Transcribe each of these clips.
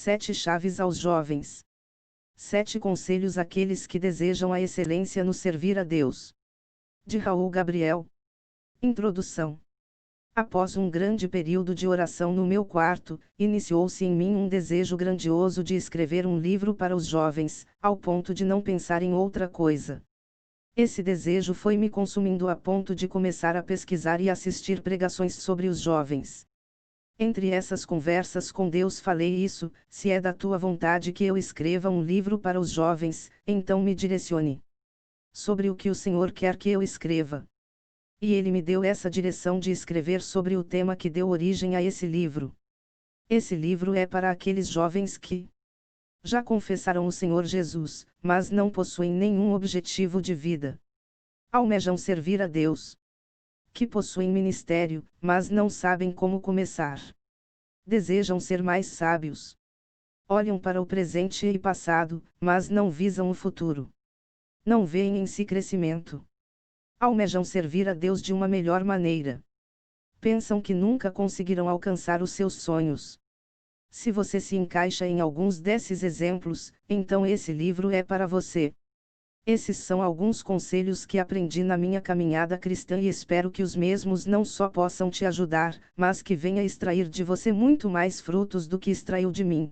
7 chaves aos jovens. 7 conselhos àqueles que desejam a excelência no servir a Deus. De Raul Gabriel. Introdução. Após um grande período de oração no meu quarto, iniciou-se em mim um desejo grandioso de escrever um livro para os jovens, ao ponto de não pensar em outra coisa. Esse desejo foi me consumindo a ponto de começar a pesquisar e assistir pregações sobre os jovens. Entre essas conversas com Deus falei isso: se é da tua vontade que eu escreva um livro para os jovens, então me direcione. Sobre o que o Senhor quer que eu escreva. E Ele me deu essa direção de escrever sobre o tema que deu origem a esse livro. Esse livro é para aqueles jovens que já confessaram o Senhor Jesus, mas não possuem nenhum objetivo de vida. Almejam servir a Deus. Que possuem ministério, mas não sabem como começar. Desejam ser mais sábios. Olham para o presente e passado, mas não visam o futuro. Não veem em si crescimento. Almejam servir a Deus de uma melhor maneira. Pensam que nunca conseguirão alcançar os seus sonhos. Se você se encaixa em alguns desses exemplos, então esse livro é para você. Esses são alguns conselhos que aprendi na minha caminhada cristã e espero que os mesmos não só possam te ajudar, mas que venha extrair de você muito mais frutos do que extraiu de mim.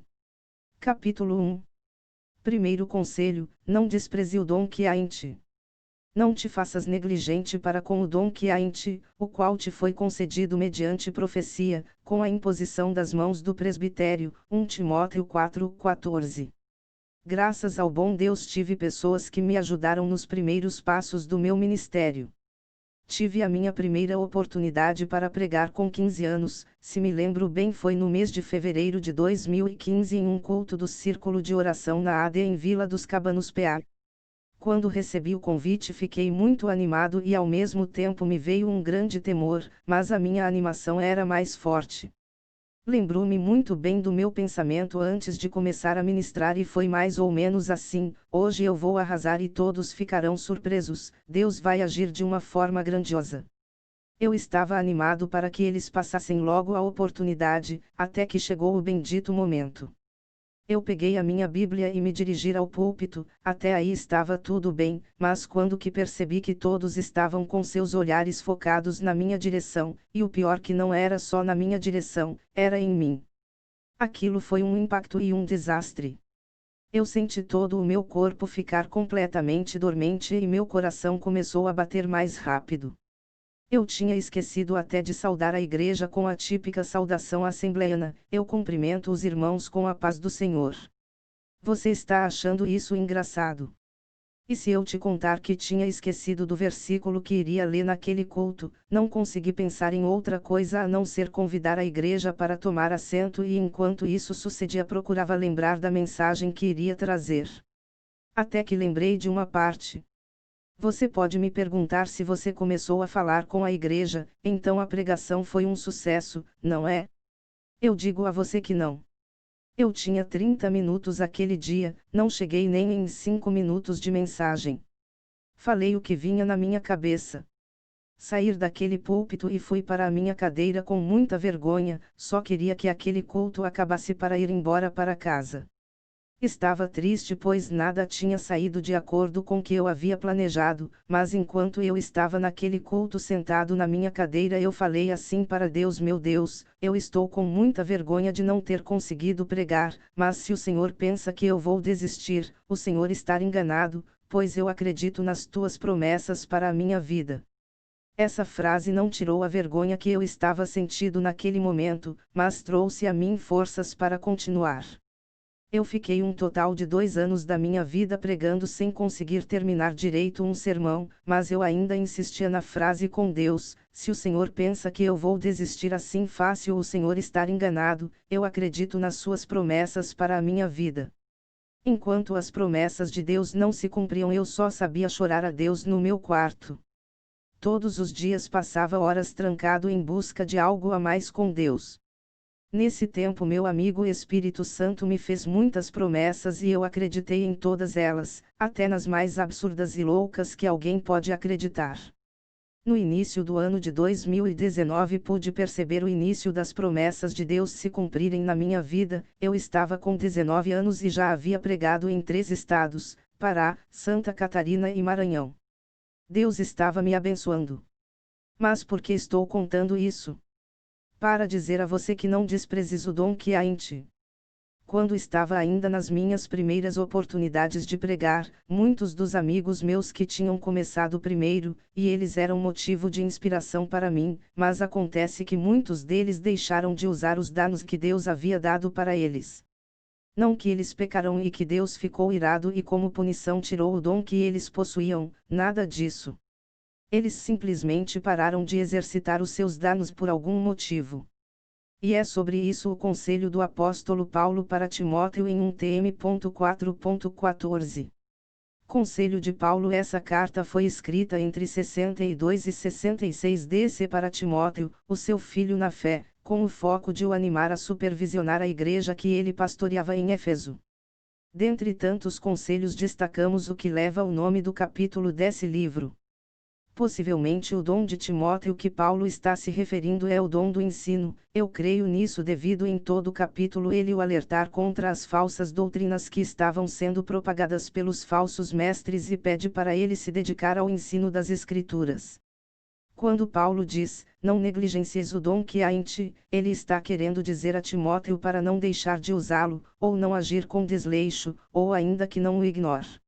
Capítulo 1. Primeiro conselho: não despreze o dom que há em ti. Não te faças negligente para com o dom que há em ti, o qual te foi concedido mediante profecia, com a imposição das mãos do presbitério. 1 Timóteo 4:14. Graças ao bom Deus tive pessoas que me ajudaram nos primeiros passos do meu ministério. Tive a minha primeira oportunidade para pregar com 15 anos, se me lembro bem foi no mês de fevereiro de 2015 em um culto do Círculo de Oração na AD em Vila dos Cabanos PA. Quando recebi o convite fiquei muito animado e ao mesmo tempo me veio um grande temor, mas a minha animação era mais forte. Lembro-me muito bem do meu pensamento antes de começar a ministrar e foi mais ou menos assim: hoje eu vou arrasar e todos ficarão surpresos, Deus vai agir de uma forma grandiosa. Eu estava animado para que eles passassem logo a oportunidade, até que chegou o bendito momento. Eu peguei a minha Bíblia e me dirigi ao púlpito. Até aí estava tudo bem, mas quando que percebi que todos estavam com seus olhares focados na minha direção, e o pior que não era só na minha direção, era em mim. Aquilo foi um impacto e um desastre. Eu senti todo o meu corpo ficar completamente dormente e meu coração começou a bater mais rápido. Eu tinha esquecido até de saudar a igreja com a típica saudação assembleiana: eu cumprimento os irmãos com a paz do Senhor. Você está achando isso engraçado? E se eu te contar que tinha esquecido do versículo que iria ler naquele culto, não consegui pensar em outra coisa a não ser convidar a igreja para tomar assento e enquanto isso sucedia procurava lembrar da mensagem que iria trazer. Até que lembrei de uma parte. Você pode me perguntar se você começou a falar com a igreja, então a pregação foi um sucesso, não é? Eu digo a você que não. Eu tinha 30 minutos aquele dia, não cheguei nem em 5 minutos de mensagem. Falei o que vinha na minha cabeça. Saí daquele púlpito e fui para a minha cadeira com muita vergonha, só queria que aquele culto acabasse para ir embora para casa. Estava triste pois nada tinha saído de acordo com o que eu havia planejado, mas enquanto eu estava naquele culto sentado na minha cadeira eu falei assim para Deus: meu Deus, eu estou com muita vergonha de não ter conseguido pregar, mas se o Senhor pensa que eu vou desistir, o Senhor está enganado, pois eu acredito nas tuas promessas para a minha vida. Essa frase não tirou a vergonha que eu estava sentindo naquele momento, mas trouxe a mim forças para continuar. Eu fiquei um total de 2 anos da minha vida pregando sem conseguir terminar direito um sermão, mas eu ainda insistia na frase com Deus: se o Senhor pensa que eu vou desistir assim fácil, o Senhor está enganado, eu acredito nas suas promessas para a minha vida. Enquanto as promessas de Deus não se cumpriam eu só sabia chorar a Deus no meu quarto. Todos os dias passava horas trancado em busca de algo a mais com Deus. Nesse tempo meu amigo Espírito Santo me fez muitas promessas e eu acreditei em todas elas, até nas mais absurdas e loucas que alguém pode acreditar. No início do ano de 2019 pude perceber o início das promessas de Deus se cumprirem na minha vida. Eu estava com 19 anos e já havia pregado em 3 estados, Pará, Santa Catarina e Maranhão. Deus estava me abençoando. Mas por que estou contando isso? Para dizer a você que não desprezes o dom que há em ti. Quando estava ainda nas minhas primeiras oportunidades de pregar, muitos dos amigos meus que tinham começado primeiro, e eles eram motivo de inspiração para mim, mas acontece que muitos deles deixaram de usar os dons que Deus havia dado para eles. Não que eles pecaram e que Deus ficou irado e como punição tirou o dom que eles possuíam, nada disso. Eles simplesmente pararam de exercitar os seus dons por algum motivo. E é sobre isso o conselho do apóstolo Paulo para Timóteo em 1 Tm.4.14. Conselho de Paulo. Essa carta foi escrita entre 62 e 66 DC para Timóteo, o seu filho na fé, com o foco de o animar a supervisionar a igreja que ele pastoreava em Éfeso. Dentre tantos conselhos destacamos o que leva o nome do capítulo desse livro. Possivelmente o dom de Timóteo que Paulo está se referindo é o dom do ensino. Eu creio nisso devido em todo o capítulo ele o alertar contra as falsas doutrinas que estavam sendo propagadas pelos falsos mestres e pede para ele se dedicar ao ensino das Escrituras. Quando Paulo diz, não negligencies o dom que há em ti, ele está querendo dizer a Timóteo para não deixar de usá-lo, ou não agir com desleixo, ou ainda que não o ignore.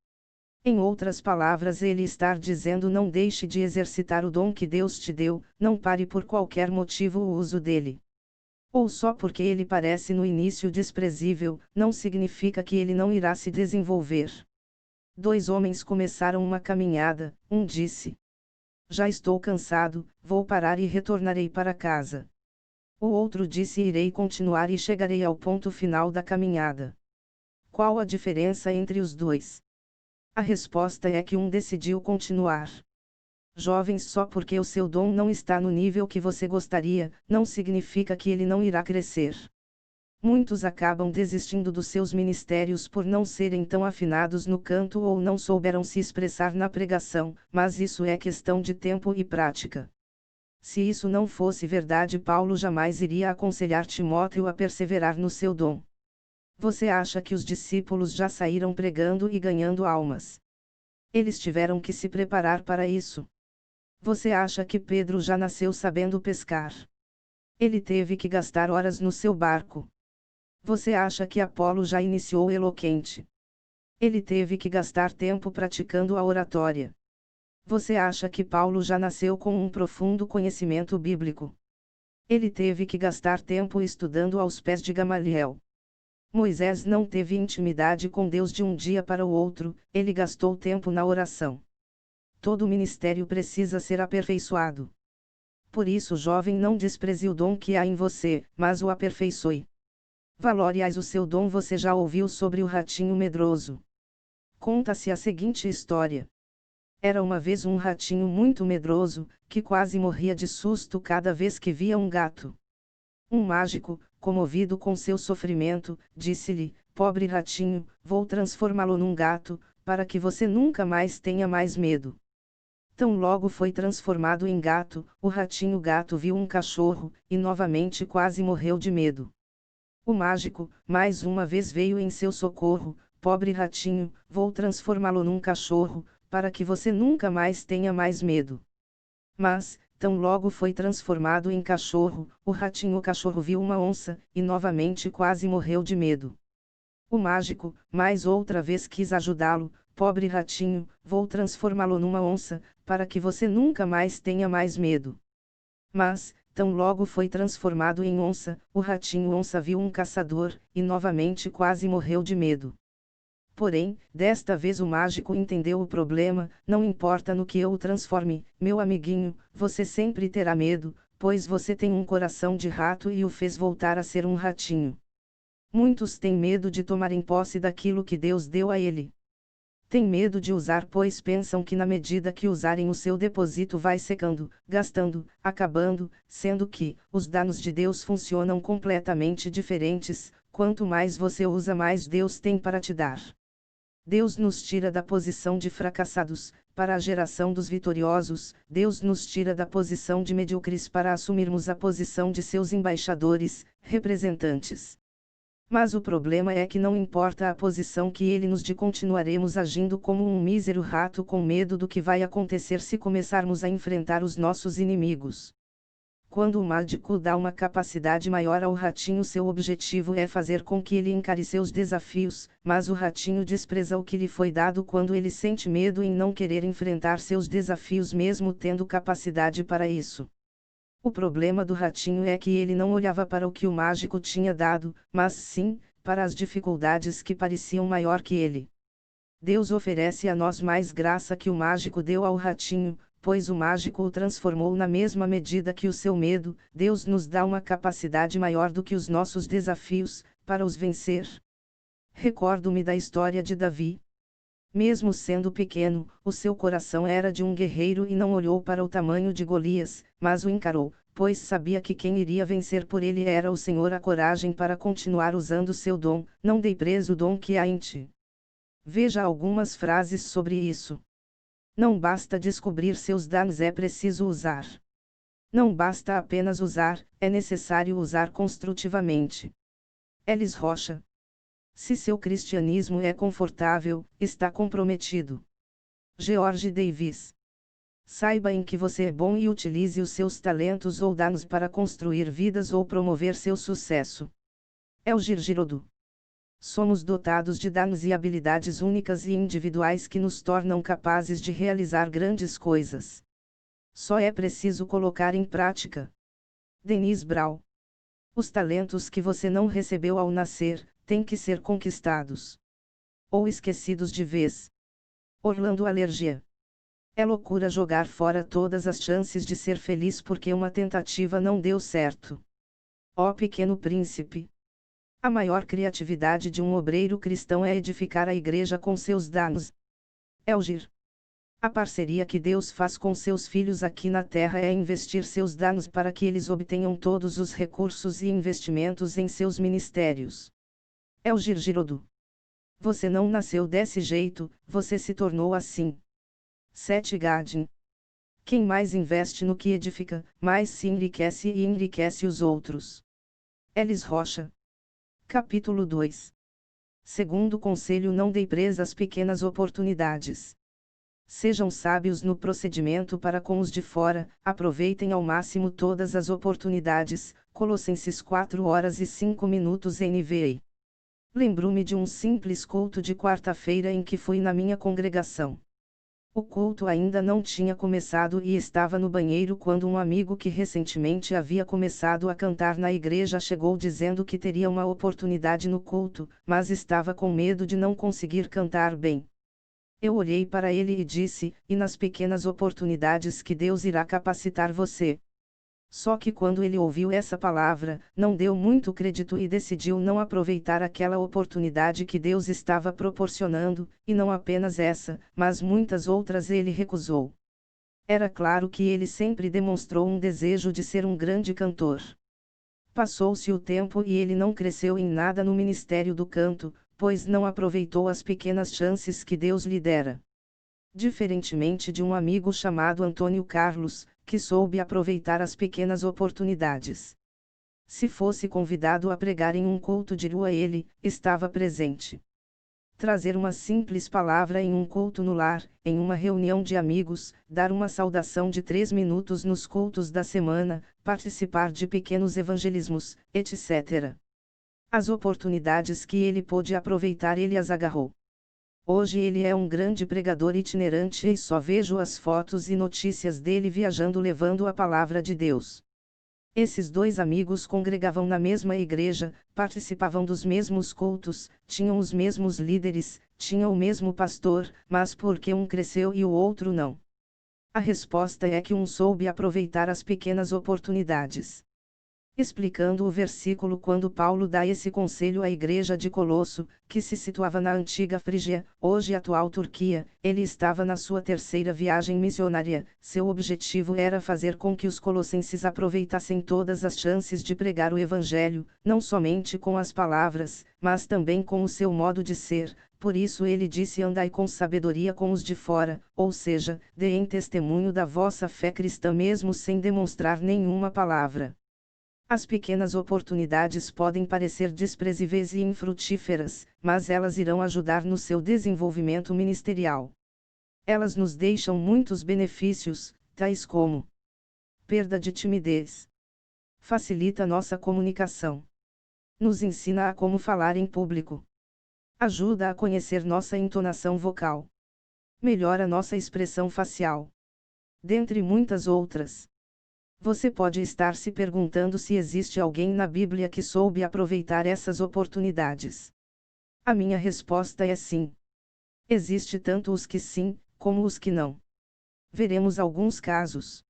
Em outras palavras, ele está dizendo: não deixe de exercitar o dom que Deus te deu, não pare por qualquer motivo o uso dele. Ou só porque ele parece no início desprezível, não significa que ele não irá se desenvolver. 2 homens começaram uma caminhada, um disse: já estou cansado, vou parar e retornarei para casa. O outro disse: irei continuar e chegarei ao ponto final da caminhada. Qual a diferença entre os dois? A resposta é que um decidiu continuar. Jovens, só porque o seu dom não está no nível que você gostaria, não significa que ele não irá crescer. Muitos acabam desistindo dos seus ministérios por não serem tão afinados no canto ou não souberam se expressar na pregação, mas isso é questão de tempo e prática. Se isso não fosse verdade, Paulo jamais iria aconselhar Timóteo a perseverar no seu dom. Você acha que os discípulos já saíram pregando e ganhando almas? Eles tiveram que se preparar para isso. Você acha que Pedro já nasceu sabendo pescar? Ele teve que gastar horas no seu barco. Você acha que Apolo já iniciou eloquente? Ele teve que gastar tempo praticando a oratória. Você acha que Paulo já nasceu com um profundo conhecimento bíblico? Ele teve que gastar tempo estudando aos pés de Gamaliel. Moisés não teve intimidade com Deus de um dia para o outro, ele gastou tempo na oração. Todo ministério precisa ser aperfeiçoado. Por isso, jovem, não despreze o dom que há em você, mas o aperfeiçoe. Valorize o seu dom. Você já ouviu sobre o ratinho medroso? Conta-se a seguinte história. Era uma vez um ratinho muito medroso, que quase morria de susto cada vez que via um gato. Um mágico, comovido com seu sofrimento, disse-lhe: pobre ratinho, vou transformá-lo num gato, para que você nunca mais tenha mais medo. Tão logo foi transformado em gato, o ratinho gato viu um cachorro, e novamente quase morreu de medo. O mágico, mais uma vez, veio em seu socorro: pobre ratinho, vou transformá-lo num cachorro, para que você nunca mais tenha mais medo. Mas, tão logo foi transformado em cachorro, o ratinho cachorro viu uma onça, e novamente quase morreu de medo. O mágico, mais outra vez, quis ajudá-lo: pobre ratinho, vou transformá-lo numa onça, para que você nunca mais tenha mais medo. Mas, tão logo foi transformado em onça, o ratinho onça viu um caçador, e novamente quase morreu de medo. Porém, desta vez o mágico entendeu o problema: não importa no que eu o transforme, meu amiguinho, você sempre terá medo, pois você tem um coração de rato, e o fez voltar a ser um ratinho. Muitos têm medo de tomarem posse daquilo que Deus deu a ele. Têm medo de usar, pois pensam que na medida que usarem o seu depósito vai secando, gastando, acabando, sendo que os dons de Deus funcionam completamente diferentes: quanto mais você usa, mais Deus tem para te dar. Deus nos tira da posição de fracassados, para a geração dos vitoriosos. Deus nos tira da posição de medíocres para assumirmos a posição de seus embaixadores, representantes. Mas o problema é que não importa a posição que ele nos dê, continuaremos agindo como um mísero rato com medo do que vai acontecer se começarmos a enfrentar os nossos inimigos. Quando o mágico dá uma capacidade maior ao ratinho, seu objetivo é fazer com que ele encare seus desafios, mas o ratinho despreza o que lhe foi dado quando ele sente medo em não querer enfrentar seus desafios mesmo tendo capacidade para isso. O problema do ratinho é que ele não olhava para o que o mágico tinha dado, mas sim, para as dificuldades que pareciam maior que ele. Deus oferece a nós mais graça que o mágico deu ao ratinho, pois o mágico o transformou na mesma medida que o seu medo. Deus nos dá uma capacidade maior do que os nossos desafios, para os vencer. Recordo-me da história de Davi. Mesmo sendo pequeno, o seu coração era de um guerreiro e não olhou para o tamanho de Golias, mas o encarou, pois sabia que quem iria vencer por ele era o Senhor. A coragem para continuar usando seu dom. Não dei preso o dom que há em ti. Veja algumas frases sobre isso. Não basta descobrir seus dons, é preciso usar. Não basta apenas usar, é necessário usar construtivamente. Elis Rocha. Se seu cristianismo é confortável, está comprometido. George Davis. Saiba em que você é bom e utilize os seus talentos ou dons para construir vidas ou promover seu sucesso. Elgir Girodo. Somos dotados de dons e habilidades únicas e individuais que nos tornam capazes de realizar grandes coisas. Só é preciso colocar em prática. Denise Brown. Os talentos que você não recebeu ao nascer, têm que ser conquistados. Ou esquecidos de vez. Orlando Alergia. É loucura jogar fora todas as chances de ser feliz porque uma tentativa não deu certo. Ó Pequeno Príncipe. A maior criatividade de um obreiro cristão é edificar a igreja com seus dons. Elgir. A parceria que Deus faz com seus filhos aqui na terra é investir seus dons para que eles obtenham todos os recursos e investimentos em seus ministérios. Elgir Girodo. Você não nasceu desse jeito, você se tornou assim. Seth Godin. Quem mais investe no que edifica, mais se enriquece e enriquece os outros. Elis Rocha. Capítulo 2. Segundo conselho: não dê presa às pequenas oportunidades. Sejam sábios no procedimento para com os de fora, aproveitem ao máximo todas as oportunidades. Colossenses 4h05 NVI. Lembro-me de um simples culto de quarta-feira em que fui na minha congregação. O culto ainda não tinha começado e estava no banheiro quando um amigo que recentemente havia começado a cantar na igreja chegou dizendo que teria uma oportunidade no culto, mas estava com medo de não conseguir cantar bem. Eu olhei para ele e disse: e nas pequenas oportunidades que Deus irá capacitar você. Só que quando ele ouviu essa palavra, não deu muito crédito e decidiu não aproveitar aquela oportunidade que Deus estava proporcionando, e não apenas essa, mas muitas outras ele recusou. Era claro que ele sempre demonstrou um desejo de ser um grande cantor. Passou-se o tempo e ele não cresceu em nada no ministério do canto, pois não aproveitou as pequenas chances que Deus lhe dera. Diferentemente de um amigo chamado Antônio Carlos, que soube aproveitar as pequenas oportunidades. Se fosse convidado a pregar em um culto de rua, ele estava presente. Trazer uma simples palavra em um culto no lar, em uma reunião de amigos, dar uma saudação de 3 minutos nos cultos da semana, participar de pequenos evangelismos, etc. As oportunidades que ele pôde aproveitar, ele as agarrou. Hoje ele é um grande pregador itinerante e só vejo as fotos e notícias dele viajando levando a palavra de Deus. Esses dois amigos congregavam na mesma igreja, participavam dos mesmos cultos, tinham os mesmos líderes, tinham o mesmo pastor, mas por que um cresceu e o outro não? A resposta é que um soube aproveitar as pequenas oportunidades. Explicando o versículo quando Paulo dá esse conselho à igreja de Colosso, que se situava na antiga Frígia, hoje atual Turquia, ele estava na sua terceira viagem missionária. Seu objetivo era fazer com que os colossenses aproveitassem todas as chances de pregar o evangelho, não somente com as palavras, mas também com o seu modo de ser. Por isso ele disse: andai com sabedoria com os de fora, ou seja, deem testemunho da vossa fé cristã mesmo sem demonstrar nenhuma palavra. As pequenas oportunidades podem parecer desprezíveis e infrutíferas, mas elas irão ajudar no seu desenvolvimento ministerial. Elas nos deixam muitos benefícios, tais como perda de timidez, facilita nossa comunicação, nos ensina a como falar em público, ajuda a conhecer nossa entonação vocal, melhora nossa expressão facial, dentre muitas outras. Você pode estar se perguntando se existe alguém na Bíblia que soube aproveitar essas oportunidades. A minha resposta é sim. Existe tanto os que sim, como os que não. Veremos alguns casos.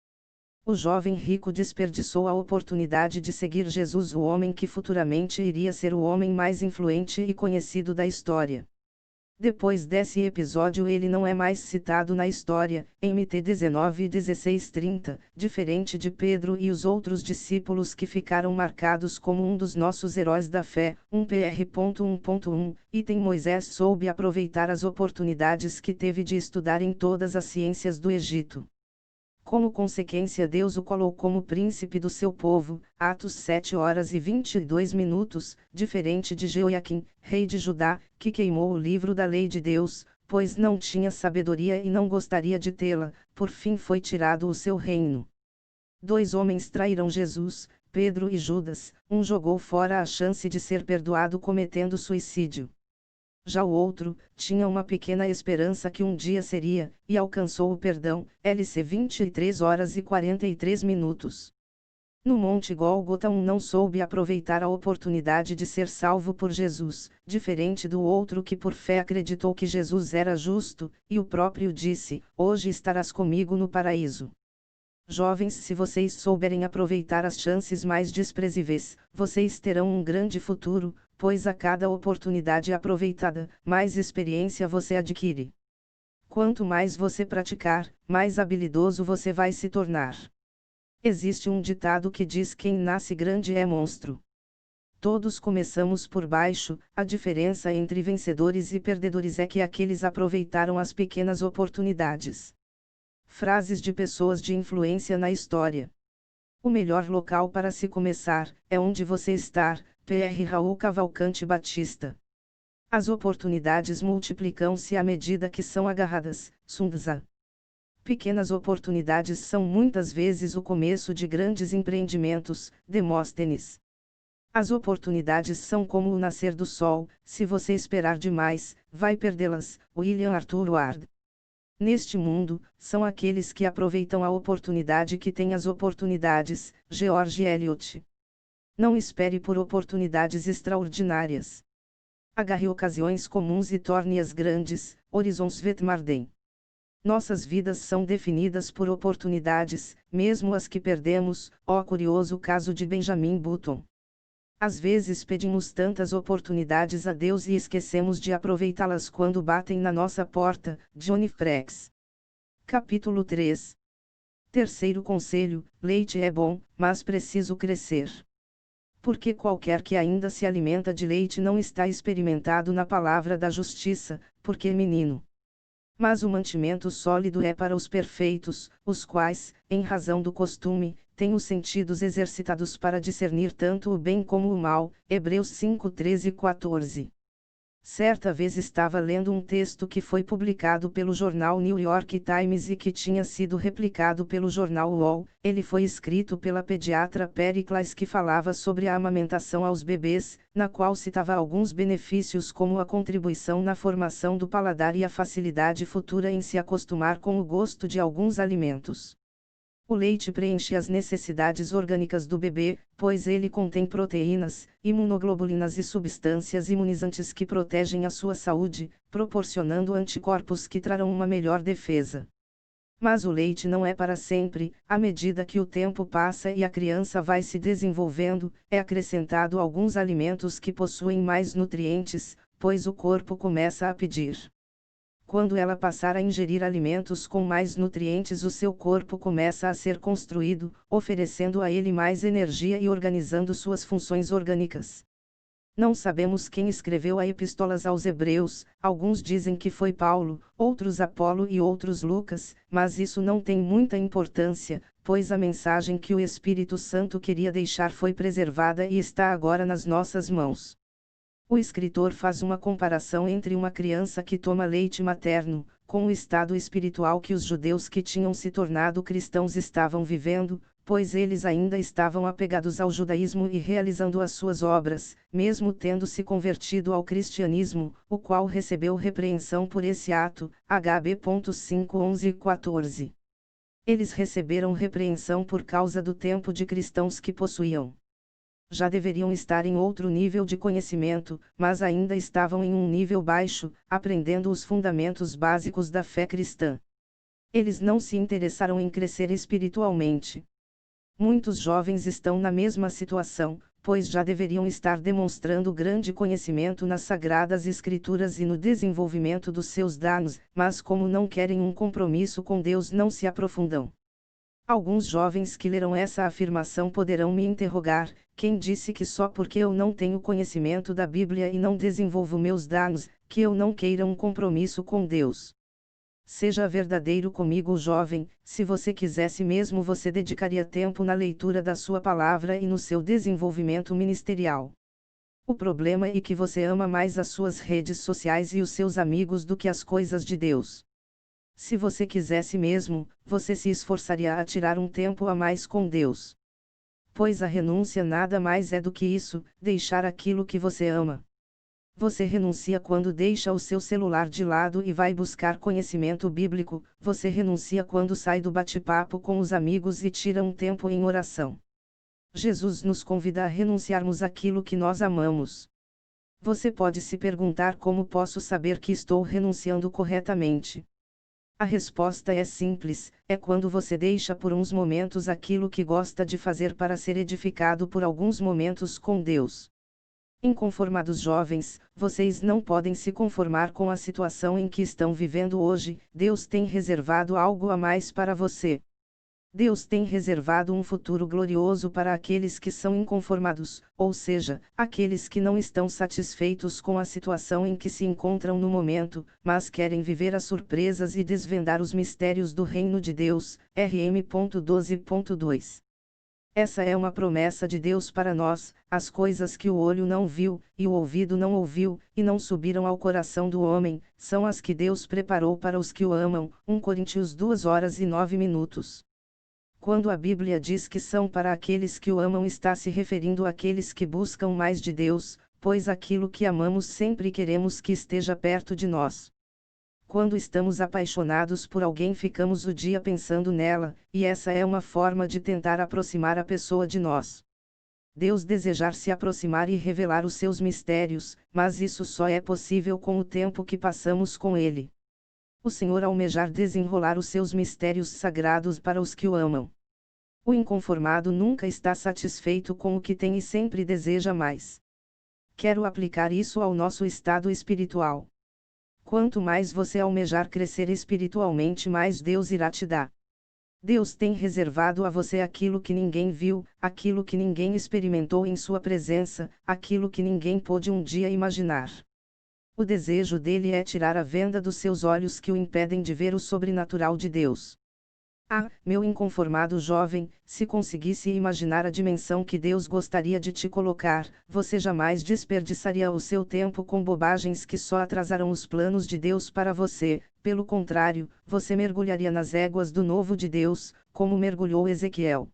O jovem rico desperdiçou a oportunidade de seguir Jesus, o homem que futuramente iria ser o homem mais influente e conhecido da história. Depois desse episódio ele não é mais citado na história, em Mt 19:16-30, diferente de Pedro e os outros discípulos que ficaram marcados como um dos nossos heróis da fé. 1pr.1.1 Item Moisés soube aproveitar as oportunidades que teve de estudar em todas as ciências do Egito. Como consequência Deus o colocou como príncipe do seu povo, Atos 7h22, diferente de Jeoiaquim, rei de Judá, que queimou o livro da lei de Deus, pois não tinha sabedoria e não gostaria de tê-la, por fim foi tirado o seu reino. 2 homens traíram Jesus, Pedro e Judas, um jogou fora a chance de ser perdoado cometendo suicídio. Já o outro, tinha uma pequena esperança que um dia seria, e alcançou o perdão. LC 23h43. No Monte Gólgota não soube aproveitar a oportunidade de ser salvo por Jesus, diferente do outro que por fé acreditou que Jesus era justo, e o próprio disse: hoje estarás comigo no paraíso. Jovens, se vocês souberem aproveitar as chances mais desprezíveis, vocês terão um grande futuro, pois a cada oportunidade aproveitada, mais experiência você adquire. Quanto mais você praticar, mais habilidoso você vai se tornar. Existe um ditado que diz: quem nasce grande é monstro. Todos começamos por baixo, a diferença entre vencedores e perdedores é que aqueles aproveitaram as pequenas oportunidades. Frases de pessoas de influência na história. O melhor local para se começar, é onde você está. Pr. Raul Cavalcante Batista. As oportunidades multiplicam-se à medida que são agarradas. Sun Tzu. Pequenas oportunidades são muitas vezes o começo de grandes empreendimentos. Demóstenes. As oportunidades são como o nascer do sol, se você esperar demais, vai perdê-las. William Arthur Ward. Neste mundo, são aqueles que aproveitam a oportunidade que têm as oportunidades. George Eliot. Não espere por oportunidades extraordinárias. Agarre ocasiões comuns e torne-as grandes. Horizon Svetmarden. Nossas vidas são definidas por oportunidades, mesmo as que perdemos. Ó curioso caso de Benjamin Button. Às vezes pedimos tantas oportunidades a Deus e esquecemos de aproveitá-las quando batem na nossa porta. Johnny Frex. Capítulo 3. Terceiro conselho: leite é bom, mas preciso crescer. Porque qualquer que ainda se alimenta de leite não está experimentado na palavra da justiça, porque é menino. Mas o mantimento sólido é para os perfeitos, os quais, em razão do costume, têm os sentidos exercitados para discernir tanto o bem como o mal. Hebreus 5:13-14. Certa vez estava lendo um texto que foi publicado pelo jornal New York Times e que tinha sido replicado pelo jornal UOL. Ele foi escrito pela pediatra Pericles, que falava sobre a amamentação aos bebês, na qual citava alguns benefícios como a contribuição na formação do paladar e a facilidade futura em se acostumar com o gosto de alguns alimentos. O leite preenche as necessidades orgânicas do bebê, pois ele contém proteínas, imunoglobulinas e substâncias imunizantes que protegem a sua saúde, proporcionando anticorpos que trarão uma melhor defesa. Mas o leite não é para sempre, à medida que o tempo passa e a criança vai se desenvolvendo, é acrescentado alguns alimentos que possuem mais nutrientes, pois o corpo começa a pedir. Quando ela passar a ingerir alimentos com mais nutrientes, o seu corpo começa a ser construído, oferecendo a ele mais energia e organizando suas funções orgânicas. Não sabemos quem escreveu a Epístolas aos Hebreus, alguns dizem que foi Paulo, outros Apolo e outros Lucas, mas isso não tem muita importância, pois a mensagem que o Espírito Santo queria deixar foi preservada e está agora nas nossas mãos. O escritor faz uma comparação entre uma criança que toma leite materno, com o estado espiritual que os judeus que tinham se tornado cristãos estavam vivendo, pois eles ainda estavam apegados ao judaísmo e realizando as suas obras, mesmo tendo se convertido ao cristianismo, o qual recebeu repreensão por esse ato, HB. 5:11 e 14. Eles receberam repreensão por causa do tempo de cristãos que possuíam. Já deveriam estar em outro nível de conhecimento, mas ainda estavam em um nível baixo, aprendendo os fundamentos básicos da fé cristã. Eles não se interessaram em crescer espiritualmente. Muitos jovens estão na mesma situação, pois já deveriam estar demonstrando grande conhecimento nas Sagradas Escrituras e no desenvolvimento dos seus dons, mas como não querem um compromisso com Deus, não se aprofundam. Alguns jovens que leram essa afirmação poderão me interrogar: quem disse que só porque eu não tenho conhecimento da Bíblia e não desenvolvo meus dons, que eu não queira um compromisso com Deus? Seja verdadeiro comigo, jovem, se você quisesse mesmo, você dedicaria tempo na leitura da sua palavra e no seu desenvolvimento ministerial. O problema é que você ama mais as suas redes sociais e os seus amigos do que as coisas de Deus. Se você quisesse mesmo, você se esforçaria a tirar um tempo a mais com Deus. Pois a renúncia nada mais é do que isso, deixar aquilo que você ama. Você renuncia quando deixa o seu celular de lado e vai buscar conhecimento bíblico, você renuncia quando sai do bate-papo com os amigos e tira um tempo em oração. Jesus nos convida a renunciarmos àquilo que nós amamos. Você pode se perguntar: como posso saber que estou renunciando corretamente? A resposta é simples: é quando você deixa por uns momentos aquilo que gosta de fazer para ser edificado por alguns momentos com Deus. Inconformados jovens, vocês não podem se conformar com a situação em que estão vivendo hoje. Deus tem reservado algo a mais para você. Deus tem reservado um futuro glorioso para aqueles que são inconformados, ou seja, aqueles que não estão satisfeitos com a situação em que se encontram no momento, mas querem viver as surpresas e desvendar os mistérios do reino de Deus. RM.12.2. Essa é uma promessa de Deus para nós: as coisas que o olho não viu, e o ouvido não ouviu, e não subiram ao coração do homem, são as que Deus preparou para os que o amam. 1 Coríntios 2:09. Quando a Bíblia diz que são para aqueles que o amam, está se referindo àqueles que buscam mais de Deus, pois aquilo que amamos sempre queremos que esteja perto de nós. Quando estamos apaixonados por alguém, ficamos o dia pensando nela, e essa é uma forma de tentar aproximar a pessoa de nós. Deus desejar se aproximar e revelar os seus mistérios, mas isso só é possível com o tempo que passamos com Ele. O Senhor almejar desenrolar os seus mistérios sagrados para os que o amam. O inconformado nunca está satisfeito com o que tem e sempre deseja mais. Quero aplicar isso ao nosso estado espiritual. Quanto mais você almejar crescer espiritualmente, mais Deus irá te dar. Deus tem reservado a você aquilo que ninguém viu, aquilo que ninguém experimentou em sua presença, aquilo que ninguém pôde um dia imaginar. O desejo dele é tirar a venda dos seus olhos que o impedem de ver o sobrenatural de Deus. Ah, meu inconformado jovem, se conseguisse imaginar a dimensão que Deus gostaria de te colocar, você jamais desperdiçaria o seu tempo com bobagens que só atrasarão os planos de Deus para você. Pelo contrário, você mergulharia nas éguas do novo de Deus, como mergulhou Ezequiel.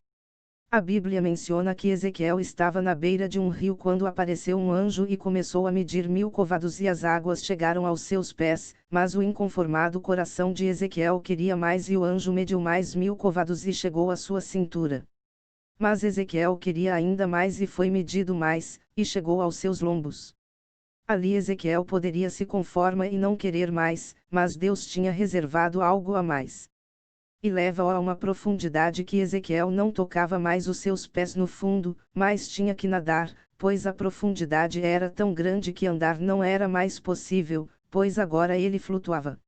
A Bíblia menciona que Ezequiel estava na beira de um rio quando apareceu um anjo e começou a medir 1000 côvados e as águas chegaram aos seus pés, mas o inconformado coração de Ezequiel queria mais e o anjo mediu mais 1000 côvados e chegou à sua cintura. Mas Ezequiel queria ainda mais e foi medido mais, e chegou aos seus lombos. Ali Ezequiel poderia se conformar e não querer mais, mas Deus tinha reservado algo a mais. e leva-o a uma profundidade que Ezequiel não tocava mais os seus pés no fundo, mas tinha que nadar, pois a profundidade era tão grande que andar não era mais possível, pois agora ele flutuava.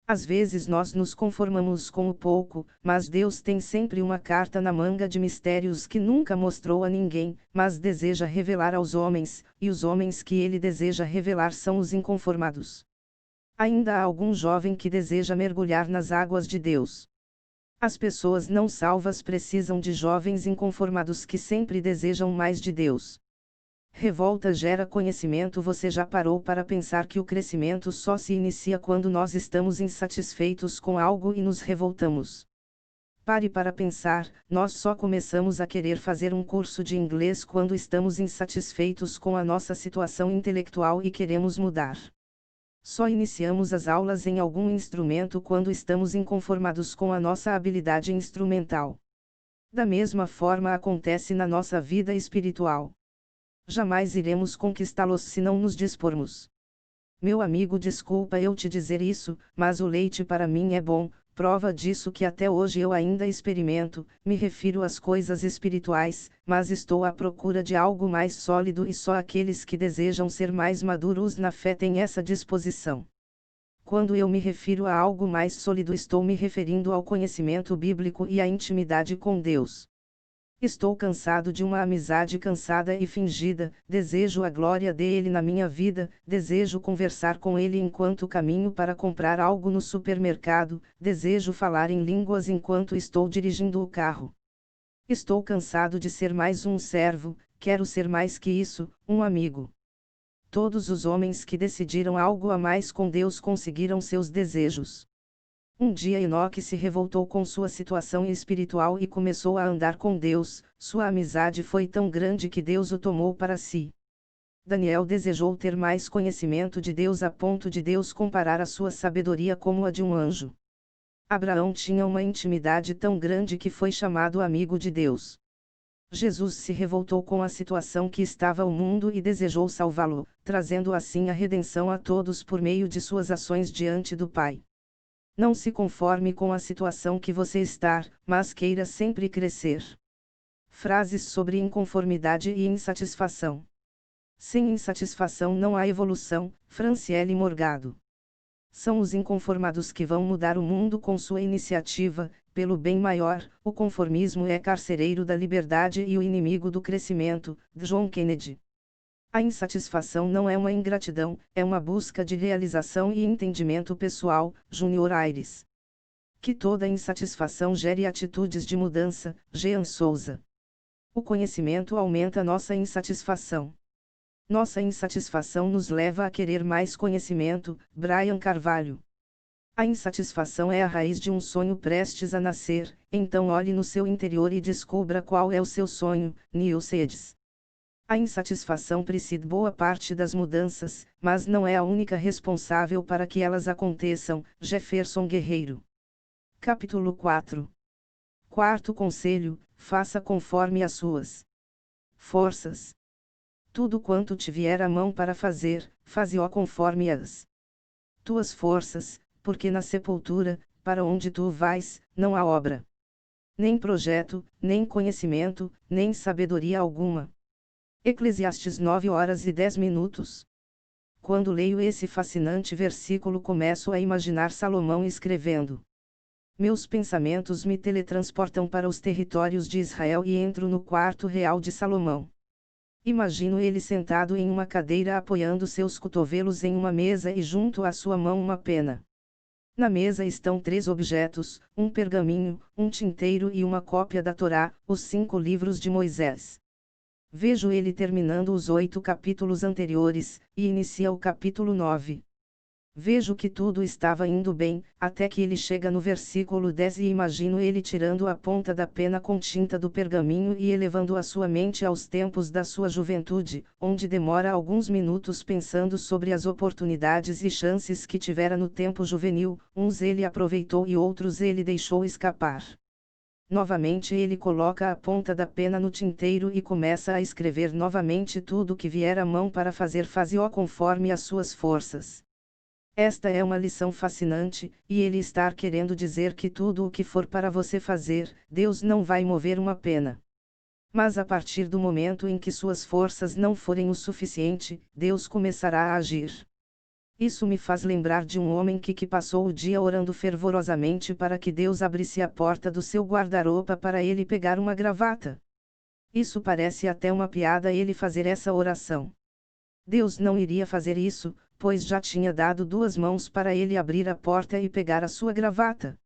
Às vezes nós nos conformamos com o pouco, mas Deus tem sempre uma carta na manga de mistérios que nunca mostrou a ninguém, mas deseja revelar aos homens, e os homens que ele deseja revelar são os inconformados. Ainda há algum jovem que deseja mergulhar nas águas de Deus. As pessoas não salvas precisam de jovens inconformados que sempre desejam mais de Deus. Revolta gera conhecimento. Você já parou para pensar que o crescimento só se inicia quando nós estamos insatisfeitos com algo e nos revoltamos? Pare para pensar, nós só começamos a querer fazer um curso de inglês quando estamos insatisfeitos com a nossa situação intelectual e queremos mudar. Só iniciamos as aulas em algum instrumento quando estamos inconformados com a nossa habilidade instrumental. Da mesma forma acontece na nossa vida espiritual. Jamais iremos conquistá-los se não nos dispormos. Meu amigo, desculpa eu te dizer isso, mas o leite para mim é bom, prova disso que até hoje eu ainda experimento, me refiro às coisas espirituais, mas estou à procura de algo mais sólido e só aqueles que desejam ser mais maduros na fé têm essa disposição. Quando eu me refiro a algo mais sólido, estou me referindo ao conhecimento bíblico e à intimidade com Deus. Estou cansado de uma amizade cansada e fingida, desejo a glória dele na minha vida, desejo conversar com ele enquanto caminho para comprar algo no supermercado, desejo falar em línguas enquanto estou dirigindo o carro. Estou cansado de ser mais um servo, quero ser mais que isso, um amigo. Todos os homens que decidiram algo a mais com Deus conseguiram seus desejos. Um dia Enoque se revoltou com sua situação espiritual e começou a andar com Deus, sua amizade foi tão grande que Deus o tomou para si. Daniel desejou ter mais conhecimento de Deus a ponto de Deus comparar a sua sabedoria como a de um anjo. Abraão tinha uma intimidade tão grande que foi chamado amigo de Deus. Jesus se revoltou com a situação que estava o mundo e desejou salvá-lo, trazendo assim a redenção a todos por meio de suas ações diante do Pai. Não se conforme com a situação que você está, mas queira sempre crescer. Frases sobre inconformidade e insatisfação. Sem insatisfação não há evolução. Franciele Morgado. São os inconformados que vão mudar o mundo com sua iniciativa, pelo bem maior. O conformismo é carcereiro da liberdade e o inimigo do crescimento. John Kennedy. A insatisfação não é uma ingratidão, é uma busca de realização e entendimento pessoal. Júnior Aires. Que toda insatisfação gere atitudes de mudança. Jean Souza. O conhecimento aumenta nossa insatisfação. Nossa insatisfação nos leva a querer mais conhecimento. Brian Carvalho. A insatisfação é a raiz de um sonho prestes a nascer, então olhe no seu interior e descubra qual é o seu sonho. Neil Sedges. A insatisfação precede boa parte das mudanças, mas não é a única responsável para que elas aconteçam. Jefferson Guerreiro. Capítulo 4. Quarto conselho: faça conforme as suas forças. Tudo quanto te vier à mão para fazer, faze-o conforme as tuas forças, porque na sepultura, para onde tu vais, não há obra, nem projeto, nem conhecimento, nem sabedoria alguma. Eclesiastes 9h10. Quando leio esse fascinante versículo, começo a imaginar Salomão escrevendo. Meus pensamentos me teletransportam para os territórios de Israel e entro no quarto real de Salomão. Imagino ele sentado em uma cadeira apoiando seus cotovelos em uma mesa e junto à sua mão uma pena. Na mesa estão 3 objetos, um pergaminho, um tinteiro e uma cópia da Torá, os 5 livros de Moisés. Vejo ele terminando os 8 capítulos anteriores, e inicia o capítulo 9. Vejo que tudo estava indo bem, até que ele chega no versículo 10 e imagino ele tirando a ponta da pena com tinta do pergaminho e elevando a sua mente aos tempos da sua juventude, onde demora alguns minutos pensando sobre as oportunidades e chances que tivera no tempo juvenil, uns ele aproveitou e outros ele deixou escapar. Novamente ele coloca a ponta da pena no tinteiro e começa a escrever novamente tudo que vier à mão para fazer, faze-o conforme as suas forças. Esta é uma lição fascinante, e ele está querendo dizer que tudo o que for para você fazer, Deus não vai mover uma pena. Mas a partir do momento em que suas forças não forem o suficiente, Deus começará a agir. Isso me faz lembrar de um homem que passou o dia orando fervorosamente para que Deus abrisse a porta do seu guarda-roupa para ele pegar uma gravata. Isso parece até uma piada ele fazer essa oração. Deus não iria fazer isso, pois já tinha dado 2 mãos para ele abrir a porta e pegar a sua gravata.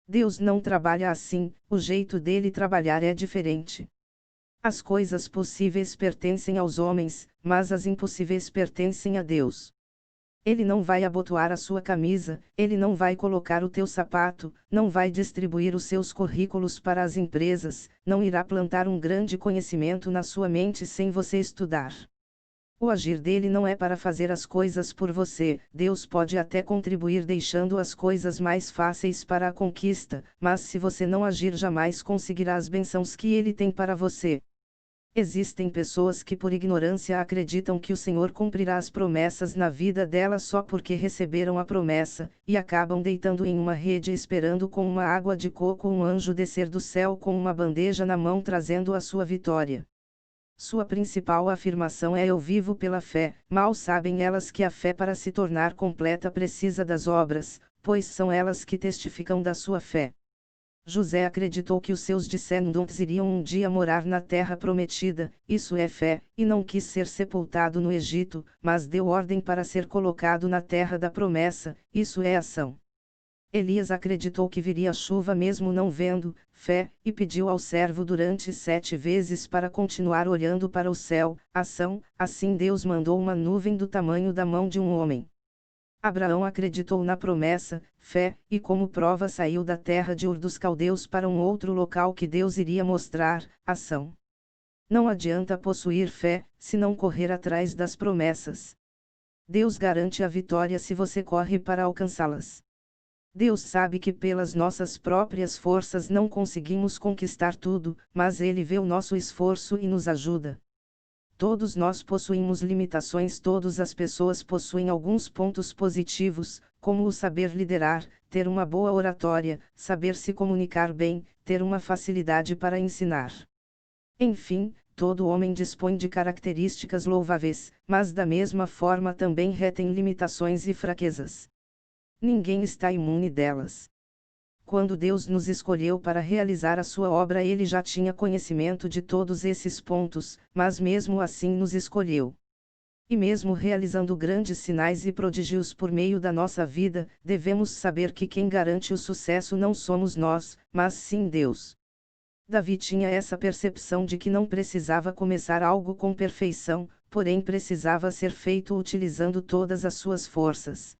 Deus não trabalha assim, o jeito dele trabalhar é diferente. As coisas possíveis pertencem aos homens, mas as impossíveis pertencem a Deus. Ele não vai abotoar a sua camisa, ele não vai colocar o teu sapato, não vai distribuir os seus currículos para as empresas, não irá plantar um grande conhecimento na sua mente sem você estudar. O agir dele não é para fazer as coisas por você, Deus pode até contribuir deixando as coisas mais fáceis para a conquista, mas se você não agir jamais conseguirá as bênçãos que ele tem para você. Existem pessoas que por ignorância acreditam que o Senhor cumprirá as promessas na vida delas só porque receberam a promessa, e acabam deitando em uma rede esperando com uma água de coco um anjo descer do céu com uma bandeja na mão trazendo a sua vitória. Sua principal afirmação é: eu vivo pela fé. Mal sabem elas que a fé para se tornar completa precisa das obras, pois são elas que testificam da sua fé. José acreditou que os seus descendentes iriam um dia morar na terra prometida, isso é fé, e não quis ser sepultado no Egito, mas deu ordem para ser colocado na terra da promessa, isso é ação. Elias acreditou que viria chuva mesmo não vendo, fé, e pediu ao servo durante 7 vezes para continuar olhando para o céu, ação, assim Deus mandou uma nuvem do tamanho da mão de um homem. Abraão acreditou na promessa, fé, e como prova saiu da terra de Ur dos Caldeus para um outro local que Deus iria mostrar, ação. Não adianta possuir fé, se não correr atrás das promessas. Deus garante a vitória se você corre para alcançá-las. Deus sabe que pelas nossas próprias forças não conseguimos conquistar tudo, mas Ele vê o nosso esforço e nos ajuda. Todos nós possuímos limitações, todas as pessoas possuem alguns pontos positivos, como o saber liderar, ter uma boa oratória, saber se comunicar bem, ter uma facilidade para ensinar. Enfim, todo homem dispõe de características louváveis, mas da mesma forma também retém limitações e fraquezas. Ninguém está imune delas. Quando Deus nos escolheu para realizar a sua obra, Ele já tinha conhecimento de todos esses pontos, mas mesmo assim nos escolheu. E mesmo realizando grandes sinais e prodígios por meio da nossa vida, devemos saber que quem garante o sucesso não somos nós, mas sim Deus. Davi tinha essa percepção de que não precisava começar algo com perfeição, porém precisava ser feito utilizando todas as suas forças.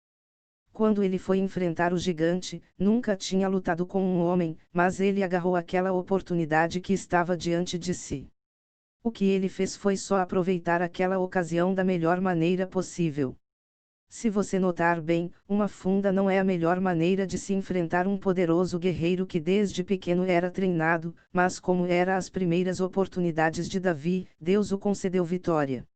Quando ele foi enfrentar o gigante, nunca tinha lutado com um homem, mas ele agarrou aquela oportunidade que estava diante de si. O que ele fez foi só aproveitar aquela ocasião da melhor maneira possível. Se você notar bem, uma funda não é a melhor maneira de se enfrentar um poderoso guerreiro que desde pequeno era treinado, mas como eram as primeiras oportunidades de Davi, Deus o concedeu vitória.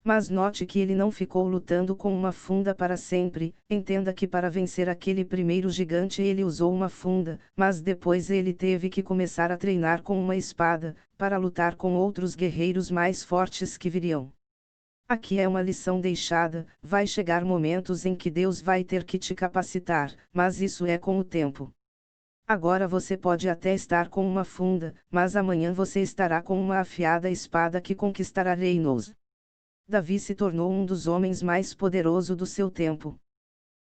Mas note que ele não ficou lutando com uma funda para sempre, entenda que para vencer aquele primeiro gigante ele usou uma funda, mas depois ele teve que começar a treinar com uma espada, para lutar com outros guerreiros mais fortes que viriam. Aqui é uma lição deixada: vai chegar momentos em que Deus vai ter que te capacitar, mas isso é com o tempo. Agora você pode até estar com uma funda, mas amanhã você estará com uma afiada espada que conquistará reinos. Davi se tornou um dos homens mais poderosos do seu tempo.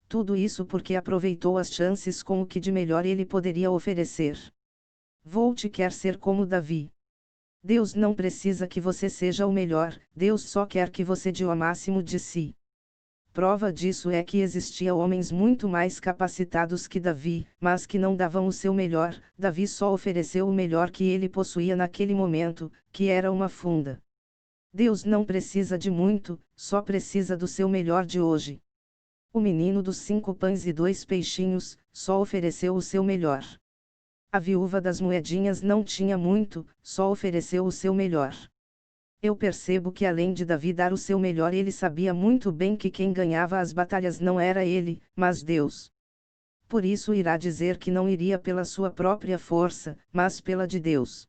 Tudo isso porque aproveitou as chances com o que de melhor ele poderia oferecer. Volte quer ser como Davi. Deus não precisa que você seja o melhor, Deus só quer que você dê o máximo de si. Prova disso é que existia homens muito mais capacitados que Davi, mas que não davam o seu melhor. Davi só ofereceu o melhor que ele possuía naquele momento, que era uma funda. Deus não precisa de muito, só precisa do seu melhor de hoje. O menino dos 5 pães e 2 peixinhos, só ofereceu o seu melhor. A viúva das moedinhas não tinha muito, só ofereceu o seu melhor. Eu percebo que além de Davi dar o seu melhor, ele sabia muito bem que quem ganhava as batalhas não era ele, mas Deus. Por isso irá dizer que não iria pela sua própria força, mas pela de Deus.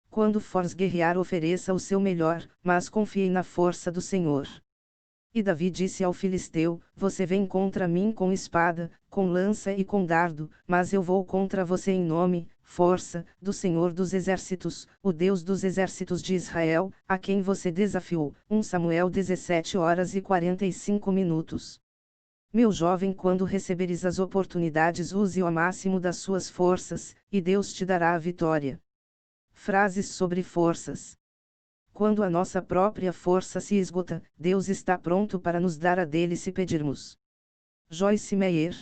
Quando fores guerrear, ofereça o seu melhor, mas confie na força do Senhor. E Davi disse ao filisteu: Você vem contra mim com espada, com lança e com dardo, mas eu vou contra você em nome, força, do Senhor dos Exércitos, o Deus dos Exércitos de Israel, a quem você desafiou. 1 Samuel 17h45. Meu jovem, quando receberes as oportunidades, use ao máximo das suas forças, e Deus te dará a vitória. Frases sobre forças. Quando a nossa própria força se esgota, Deus está pronto para nos dar a dele se pedirmos. Joyce Meyer.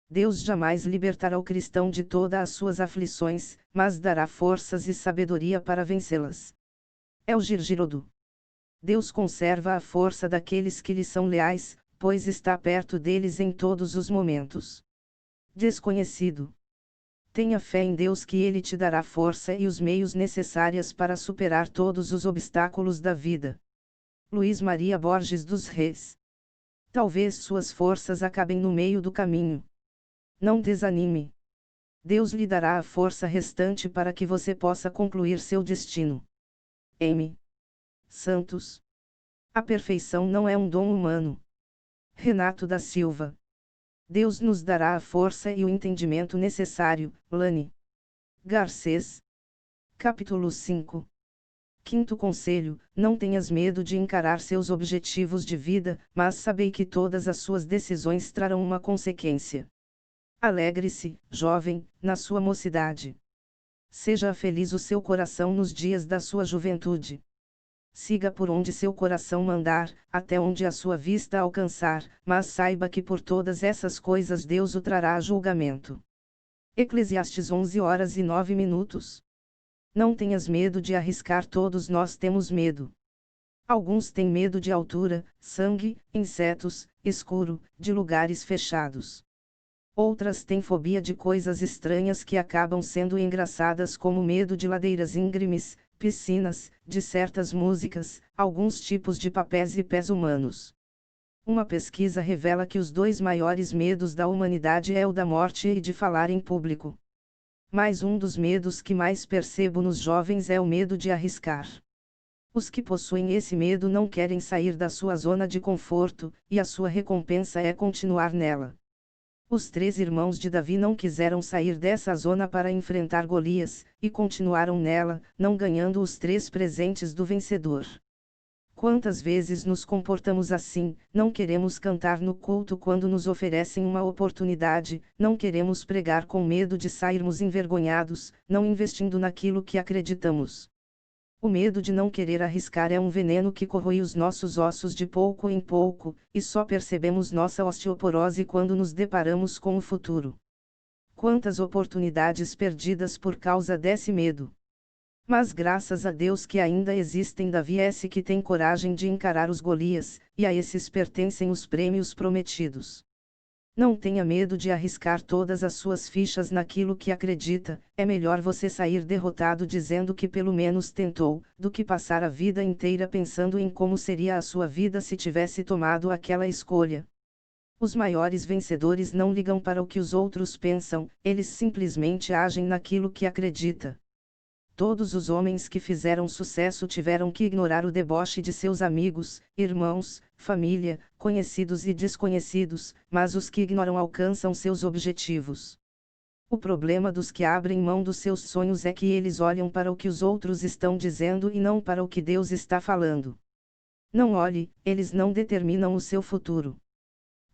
Deus jamais libertará o cristão de todas as suas aflições, mas dará forças e sabedoria para vencê-las. Elgir Girodo. Deus conserva a força daqueles que lhe são leais, pois está perto deles em todos os momentos. Desconhecido. Tenha fé em Deus que Ele te dará força e os meios necessários para superar todos os obstáculos da vida. Luiz Maria Borges dos Reis. Talvez suas forças acabem no meio do caminho. Não desanime. Deus lhe dará a força restante para que você possa concluir seu destino. M. Santos. A perfeição não é um dom humano. Renato da Silva. Deus nos dará a força e o entendimento necessário. Lani. Garcês. Capítulo 5. Quinto conselho: não tenhas medo de encarar seus objetivos de vida, mas sabei que todas as suas decisões trarão uma consequência. Alegre-se, jovem, na sua mocidade. Seja feliz o seu coração nos dias da sua juventude. Siga por onde seu coração mandar, até onde a sua vista alcançar, mas saiba que por todas essas coisas Deus o trará a julgamento. Eclesiastes 11h09. Não tenhas medo de arriscar, todos nós temos medo. Alguns têm medo de altura, sangue, insetos, escuro, de lugares fechados. Outras têm fobia de coisas estranhas que acabam sendo engraçadas, como medo de ladeiras íngremes, piscinas, de certas músicas, alguns tipos de papéis e pés humanos. Uma pesquisa revela que os dois maiores medos da humanidade é o da morte e de falar em público. Mas um dos medos que mais percebo nos jovens é o medo de arriscar. Os que possuem esse medo não querem sair da sua zona de conforto, e a sua recompensa é continuar nela. Os 3 irmãos de Davi não quiseram sair dessa zona para enfrentar Golias, e continuaram nela, não ganhando os 3 presentes do vencedor. Quantas vezes nos comportamos assim? Não queremos cantar no culto quando nos oferecem uma oportunidade, não queremos pregar com medo de sairmos envergonhados, não investindo naquilo que acreditamos. O medo de não querer arriscar é um veneno que corrói os nossos ossos de pouco em pouco, e só percebemos nossa osteoporose quando nos deparamos com o futuro. Quantas oportunidades perdidas por causa desse medo! Mas graças a Deus que ainda existem Davies que têm coragem de encarar os Golias, e a esses pertencem os prêmios prometidos. Não tenha medo de arriscar todas as suas fichas naquilo que acredita, é melhor você sair derrotado dizendo que pelo menos tentou, do que passar a vida inteira pensando em como seria a sua vida se tivesse tomado aquela escolha. Os maiores vencedores não ligam para o que os outros pensam, eles simplesmente agem naquilo que acredita. Todos os homens que fizeram sucesso tiveram que ignorar o deboche de seus amigos, irmãos, família, conhecidos e desconhecidos, mas os que ignoram alcançam seus objetivos. O problema dos que abrem mão dos seus sonhos é que eles olham para o que os outros estão dizendo e não para o que Deus está falando. Não olhe, eles não determinam o seu futuro.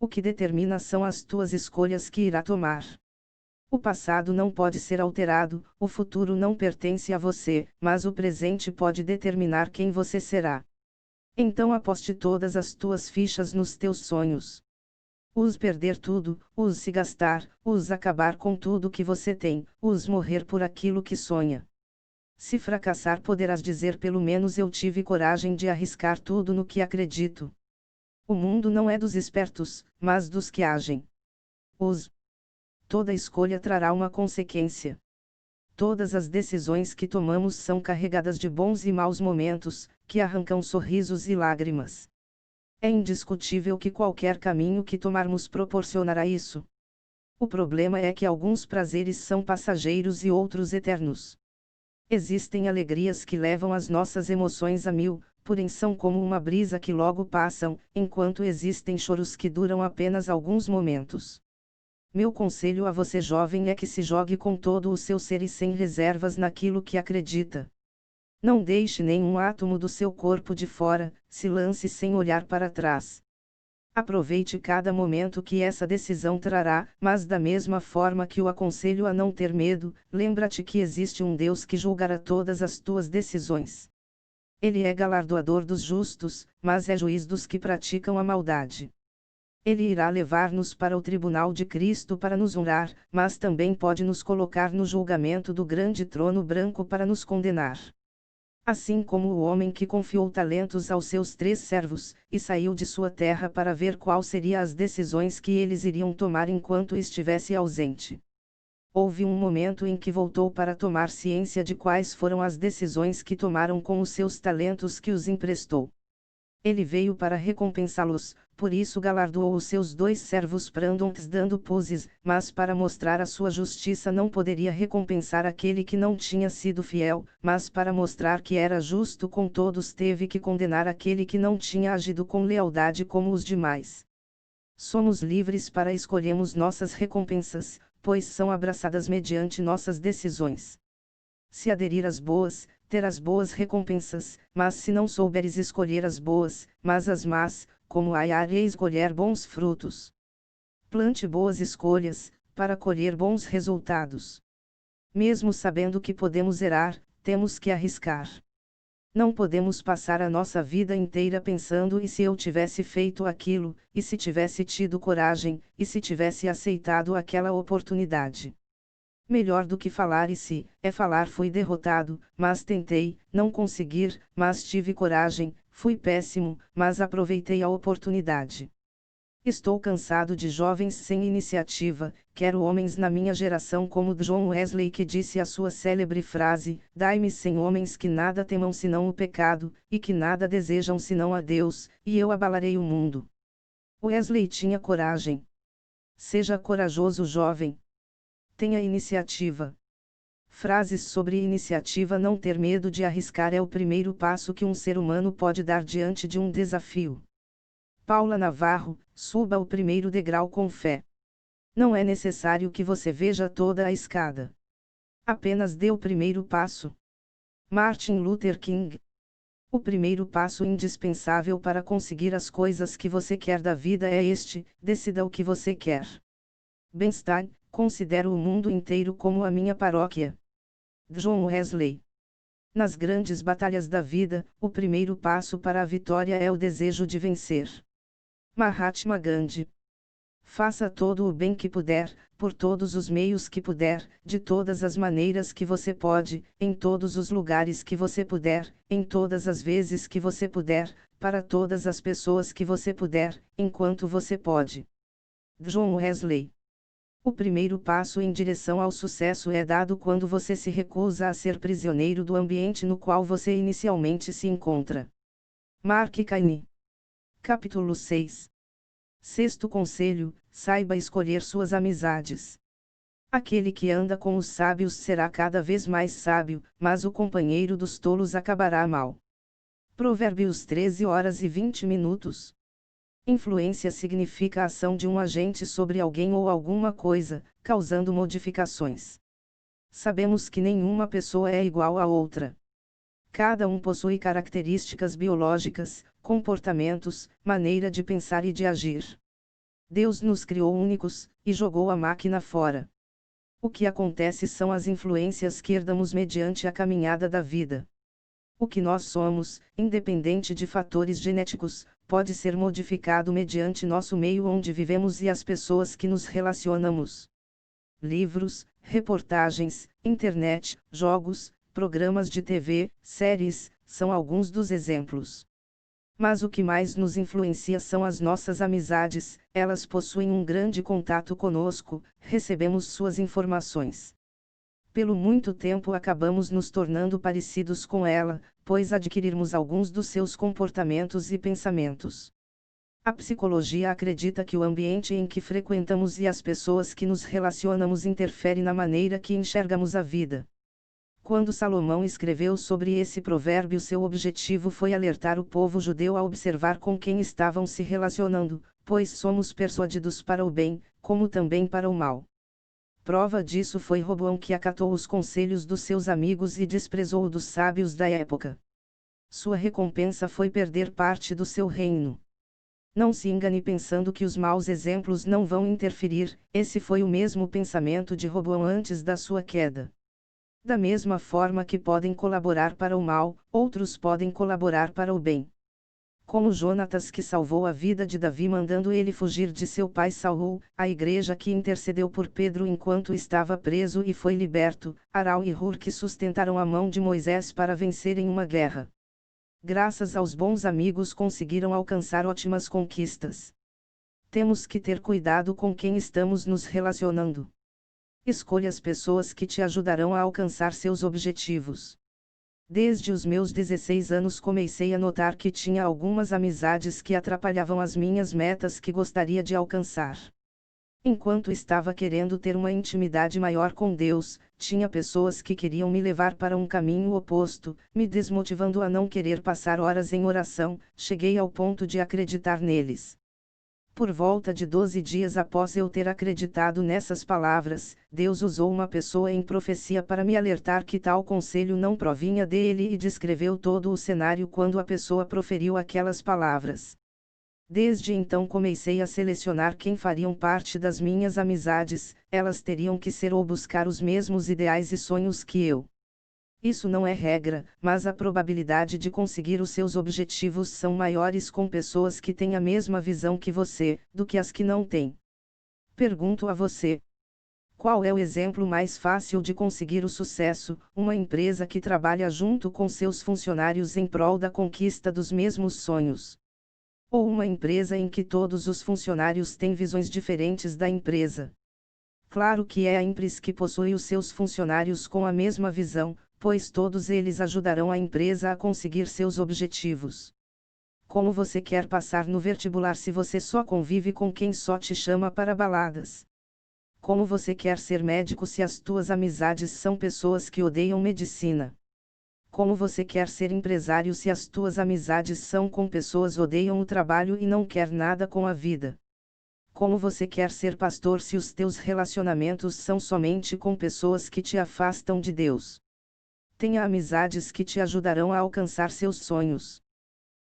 O que determina são as tuas escolhas que irá tomar. O passado não pode ser alterado, o futuro não pertence a você, mas o presente pode determinar quem você será. Então aposte todas as tuas fichas nos teus sonhos. Os perder tudo, os se gastar, os acabar com tudo que você tem, os morrer por aquilo que sonha. Se fracassar, poderás dizer: pelo menos eu tive coragem de arriscar tudo no que acredito. O mundo não é dos espertos, mas dos que agem. Toda escolha trará uma consequência. Todas as decisões que tomamos são carregadas de bons e maus momentos, que arrancam sorrisos e lágrimas. É indiscutível que qualquer caminho que tomarmos proporcionará isso. O problema é que alguns prazeres são passageiros e outros eternos. Existem alegrias que levam as nossas emoções a mil, porém são como uma brisa que logo passam, enquanto existem choros que duram apenas alguns momentos. Meu conselho a você jovem é que se jogue com todo o seu ser e sem reservas naquilo que acredita. Não deixe nenhum átomo do seu corpo de fora, se lance sem olhar para trás. Aproveite cada momento que essa decisão trará, mas da mesma forma que o aconselho a não ter medo, lembra-te que existe um Deus que julgará todas as tuas decisões. Ele é galardoador dos justos, mas é juiz dos que praticam a maldade. Ele irá levar-nos para o tribunal de Cristo para nos honrar, mas também pode nos colocar no julgamento do grande trono branco para nos condenar. Assim como o homem que confiou talentos aos seus 3 servos, e saiu de sua terra para ver qual seriam as decisões que eles iriam tomar enquanto estivesse ausente. Houve um momento em que voltou para tomar ciência de quais foram as decisões que tomaram com os seus talentos que os emprestou. Ele veio para recompensá-los, por isso galardoou os seus 2 servos prandontes dando poses, mas para mostrar a sua justiça não poderia recompensar aquele que não tinha sido fiel, mas para mostrar que era justo com todos teve que condenar aquele que não tinha agido com lealdade como os demais. Somos livres para escolhermos nossas recompensas, pois são abraçadas mediante nossas decisões. Se aderir às boas, terás boas recompensas, mas se não souberes escolher as boas, mas as más, como haireis colher bons frutos. Plante boas escolhas, para colher bons resultados. Mesmo sabendo que podemos errar, temos que arriscar. Não podemos passar a nossa vida inteira pensando e se eu tivesse feito aquilo, e se tivesse tido coragem, e se tivesse aceitado aquela oportunidade. Melhor do que falar e se, é falar fui derrotado, mas tentei, não conseguir, mas tive coragem, fui péssimo, mas aproveitei a oportunidade. Estou cansado de jovens sem iniciativa, quero homens na minha geração como John Wesley que disse a sua célebre frase, dai-me 100 homens que nada temam senão o pecado, e que nada desejam senão a Deus, e eu abalarei o mundo. Wesley tinha coragem. Seja corajoso jovem. Tenha iniciativa. Frases sobre iniciativa. Não ter medo de arriscar é o primeiro passo que um ser humano pode dar diante de um desafio. Paula Navarro, suba o primeiro degrau com fé. Não é necessário que você veja toda a escada. Apenas dê o primeiro passo. Martin Luther King. O primeiro passo indispensável para conseguir as coisas que você quer da vida é este: decida o que você quer. Bem-estar. Considero o mundo inteiro como a minha paróquia. John Wesley. Nas grandes batalhas da vida, o primeiro passo para a vitória é o desejo de vencer. Mahatma Gandhi. Faça todo o bem que puder, por todos os meios que puder, de todas as maneiras que você pode, em todos os lugares que você puder, em todas as vezes que você puder, para todas as pessoas que você puder, enquanto você pode. John Wesley. O primeiro passo em direção ao sucesso é dado quando você se recusa a ser prisioneiro do ambiente no qual você inicialmente se encontra. Mark Caine. Capítulo 6. Sexto conselho: saiba escolher suas amizades. Aquele que anda com os sábios será cada vez mais sábio, mas o companheiro dos tolos acabará mal. Provérbios 13h20. Influência significa a ação de um agente sobre alguém ou alguma coisa, causando modificações. Sabemos que nenhuma pessoa é igual a outra. Cada um possui características biológicas, comportamentos, maneira de pensar e de agir. Deus nos criou únicos, e jogou a máquina fora. O que acontece são as influências que herdamos mediante a caminhada da vida. O que nós somos, independente de fatores genéticos, pode ser modificado mediante nosso meio onde vivemos e as pessoas que nos relacionamos. Livros, reportagens, internet, jogos, programas de TV, séries, são alguns dos exemplos. Mas o que mais nos influencia são as nossas amizades, elas possuem um grande contato conosco, recebemos suas informações. Pelo muito tempo acabamos nos tornando parecidos com ela, pois adquirirmos alguns dos seus comportamentos e pensamentos. A psicologia acredita que o ambiente em que frequentamos e as pessoas que nos relacionamos interferem na maneira que enxergamos a vida. Quando Salomão escreveu sobre esse provérbio, seu objetivo foi alertar o povo judeu a observar com quem estavam se relacionando, pois somos persuadidos para o bem, como também para o mal. Prova disso foi Roboão, que acatou os conselhos dos seus amigos e desprezou o dos sábios da época. Sua recompensa foi perder parte do seu reino. Não se engane pensando que os maus exemplos não vão interferir, esse foi o mesmo pensamento de Roboão antes da sua queda. Da mesma forma que podem colaborar para o mal, outros podem colaborar para o bem. Como Jonatas, que salvou a vida de Davi mandando ele fugir de seu pai Saul, a igreja que intercedeu por Pedro enquanto estava preso e foi liberto, Aral e Hur que sustentaram a mão de Moisés para vencerem uma guerra. Graças aos bons amigos conseguiram alcançar ótimas conquistas. Temos que ter cuidado com quem estamos nos relacionando. Escolha as pessoas que te ajudarão a alcançar seus objetivos. Desde os meus 16 anos comecei a notar que tinha algumas amizades que atrapalhavam as minhas metas que gostaria de alcançar. Enquanto estava querendo ter uma intimidade maior com Deus, tinha pessoas que queriam me levar para um caminho oposto, me desmotivando a não querer passar horas em oração. Cheguei ao ponto de acreditar neles. Por volta de 12 dias após eu ter acreditado nessas palavras, Deus usou uma pessoa em profecia para me alertar que tal conselho não provinha dele e descreveu todo o cenário quando a pessoa proferiu aquelas palavras. Desde então comecei a selecionar quem fariam parte das minhas amizades, elas teriam que ser ou buscar os mesmos ideais e sonhos que eu. Isso não é regra, mas a probabilidade de conseguir os seus objetivos são maiores com pessoas que têm a mesma visão que você, do que as que não têm. Pergunto a você: qual é o exemplo mais fácil de conseguir o sucesso? Uma empresa que trabalha junto com seus funcionários em prol da conquista dos mesmos sonhos? Ou uma empresa em que todos os funcionários têm visões diferentes da empresa? Claro que é a empresa que possui os seus funcionários com a mesma visão, pois todos eles ajudarão a empresa a conseguir seus objetivos. Como você quer passar no vestibular se você só convive com quem só te chama para baladas? Como você quer ser médico se as tuas amizades são pessoas que odeiam medicina? Como você quer ser empresário se as tuas amizades são com pessoas que odeiam o trabalho e não quer nada com a vida? Como você quer ser pastor se os teus relacionamentos são somente com pessoas que te afastam de Deus? Tenha amizades que te ajudarão a alcançar seus sonhos.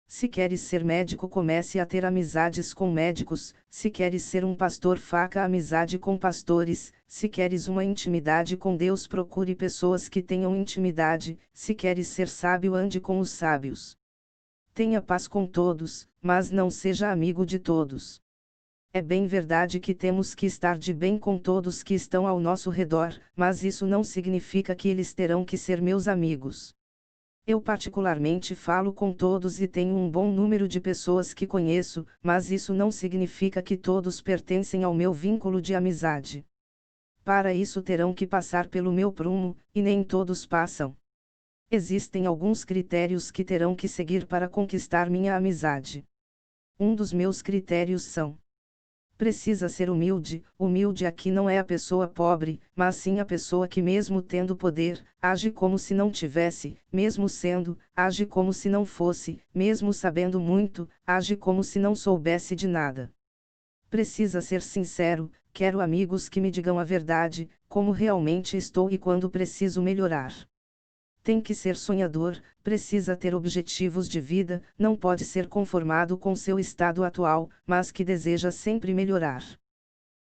Se queres ser médico, comece a ter amizades com médicos. Se queres ser um pastor, faça amizade com pastores. Se queres uma intimidade com Deus, procure pessoas que tenham intimidade. Se queres ser sábio, ande com os sábios. Tenha paz com todos, mas não seja amigo de todos. É bem verdade que temos que estar de bem com todos que estão ao nosso redor, mas isso não significa que eles terão que ser meus amigos. Eu particularmente falo com todos e tenho um bom número de pessoas que conheço, mas isso não significa que todos pertencem ao meu vínculo de amizade. Para isso terão que passar pelo meu prumo, e nem todos passam. Existem alguns critérios que terão que seguir para conquistar minha amizade. Um dos meus critérios são: precisa ser humilde. Humilde aqui não é a pessoa pobre, mas sim a pessoa que, mesmo tendo poder, age como se não tivesse, mesmo sendo, age como se não fosse, mesmo sabendo muito, age como se não soubesse de nada. Precisa ser sincero. Quero amigos que me digam a verdade, como realmente estou e quando preciso melhorar. Tem que ser sonhador, precisa ter objetivos de vida, não pode ser conformado com seu estado atual, mas que deseja sempre melhorar.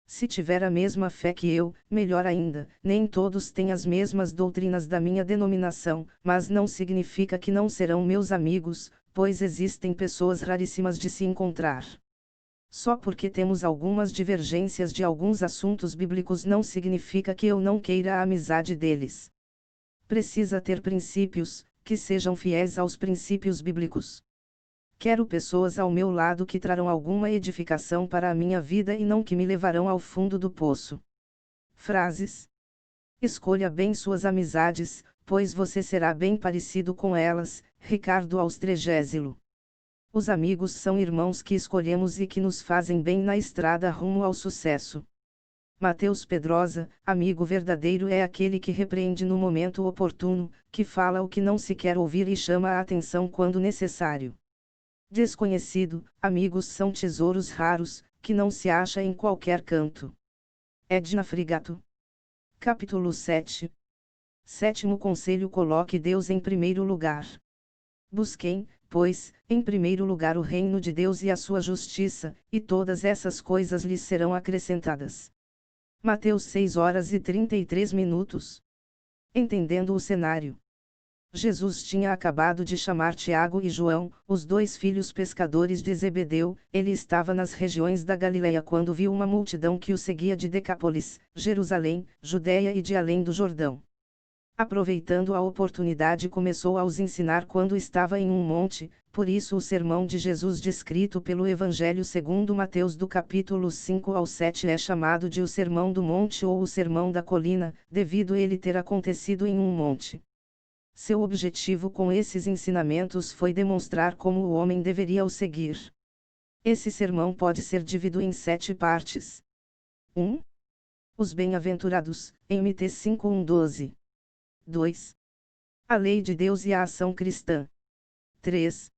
Se tiver a mesma fé que eu, melhor ainda. Nem todos têm as mesmas doutrinas da minha denominação, mas não significa que não serão meus amigos, pois existem pessoas raríssimas de se encontrar. Só porque temos algumas divergências de alguns assuntos bíblicos não significa que eu não queira a amizade deles. Precisa ter princípios, que sejam fiéis aos princípios bíblicos. Quero pessoas ao meu lado que trarão alguma edificação para a minha vida e não que me levarão ao fundo do poço. Frases Escolha bem suas amizades, pois você será bem parecido com elas. Ricardo Austrégésilo. Os amigos são irmãos que escolhemos e que nos fazem bem na estrada rumo ao sucesso. Mateus Pedrosa. Amigo verdadeiro é aquele que repreende no momento oportuno, que fala o que não se quer ouvir e chama a atenção quando necessário. Desconhecido. Amigos são tesouros raros, que não se acha em qualquer canto. Edna Frigato. Capítulo 7. Sétimo conselho: coloque Deus em primeiro lugar. Busquem, pois, em primeiro lugar o reino de Deus e a sua justiça, e todas essas coisas lhes serão acrescentadas. Mateus 6h33. Entendendo o cenário. Jesus tinha acabado de chamar Tiago e João, os dois filhos pescadores de Zebedeu. Ele estava nas regiões da Galileia quando viu uma multidão que o seguia de Decápolis, Jerusalém, Judeia e de além do Jordão. Aproveitando a oportunidade, começou a os ensinar quando estava em um monte. Por isso o sermão de Jesus descrito pelo Evangelho segundo Mateus do capítulo 5 ao 7 é chamado de o Sermão do Monte ou o Sermão da Colina, devido ele ter acontecido em um monte. Seu objetivo com esses ensinamentos foi demonstrar como o homem deveria o seguir. Esse sermão pode ser dividido em 7 partes. 1. Os bem-aventurados, MT 5:1-12. 2. A lei de Deus e a ação cristã. 3.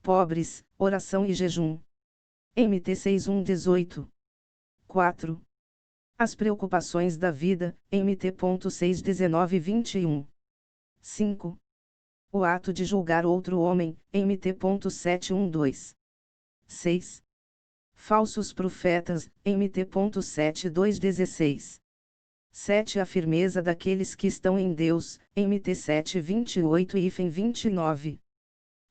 Pobres, oração e jejum. MT 6:1-18. 4. As preocupações da vida, MT.6:19-21. 5. O ato de julgar outro homem, MT.7:1-2. 6. Falsos profetas, MT.7:2-16. 7. A firmeza daqueles que estão em Deus, MT 7:28 e 29.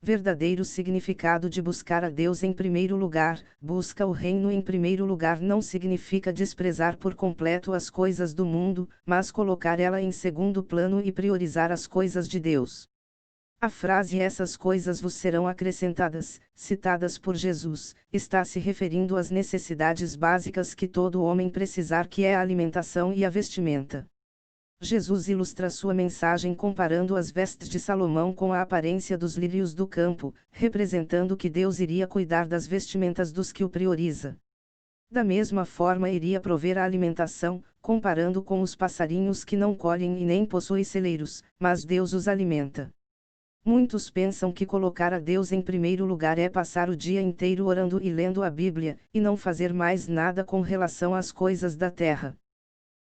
Verdadeiro significado de buscar a Deus em primeiro lugar. Busca o reino em primeiro lugar não significa desprezar por completo as coisas do mundo, mas colocar ela em segundo plano e priorizar as coisas de Deus. A frase "essas coisas vos serão acrescentadas", citadas por Jesus, está se referindo às necessidades básicas que todo homem precisar, que é a alimentação e a vestimenta. Jesus ilustra sua mensagem comparando as vestes de Salomão com a aparência dos lírios do campo, representando que Deus iria cuidar das vestimentas dos que o prioriza. Da mesma forma iria prover a alimentação, comparando com os passarinhos que não colhem e nem possuem celeiros, mas Deus os alimenta. Muitos pensam que colocar a Deus em primeiro lugar é passar o dia inteiro orando e lendo a Bíblia, e não fazer mais nada com relação às coisas da terra.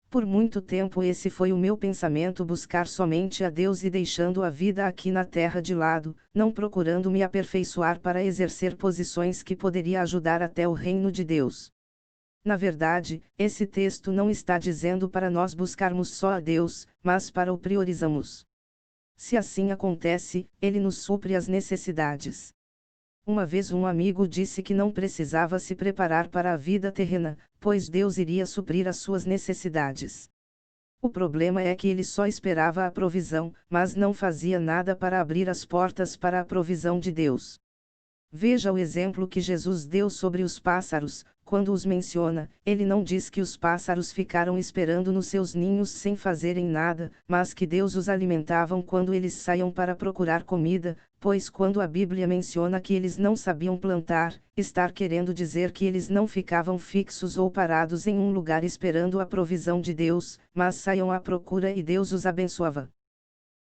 Por muito tempo esse foi o meu pensamento: buscar somente a Deus e deixando a vida aqui na terra de lado, não procurando me aperfeiçoar para exercer posições que poderia ajudar até o reino de Deus. Na verdade, esse texto não está dizendo para nós buscarmos só a Deus, mas para o priorizarmos. Se assim acontece, Ele nos supre as necessidades. Uma vez um amigo disse que não precisava se preparar para a vida terrena, pois Deus iria suprir as suas necessidades. O problema é que ele só esperava a provisão, mas não fazia nada para abrir as portas para a provisão de Deus. Veja o exemplo que Jesus deu sobre os pássaros. Quando os menciona, ele não diz que os pássaros ficaram esperando nos seus ninhos sem fazerem nada, mas que Deus os alimentavam quando eles saiam para procurar comida, pois quando a Bíblia menciona que eles não sabiam plantar, está querendo dizer que eles não ficavam fixos ou parados em um lugar esperando a provisão de Deus, mas saiam à procura e Deus os abençoava.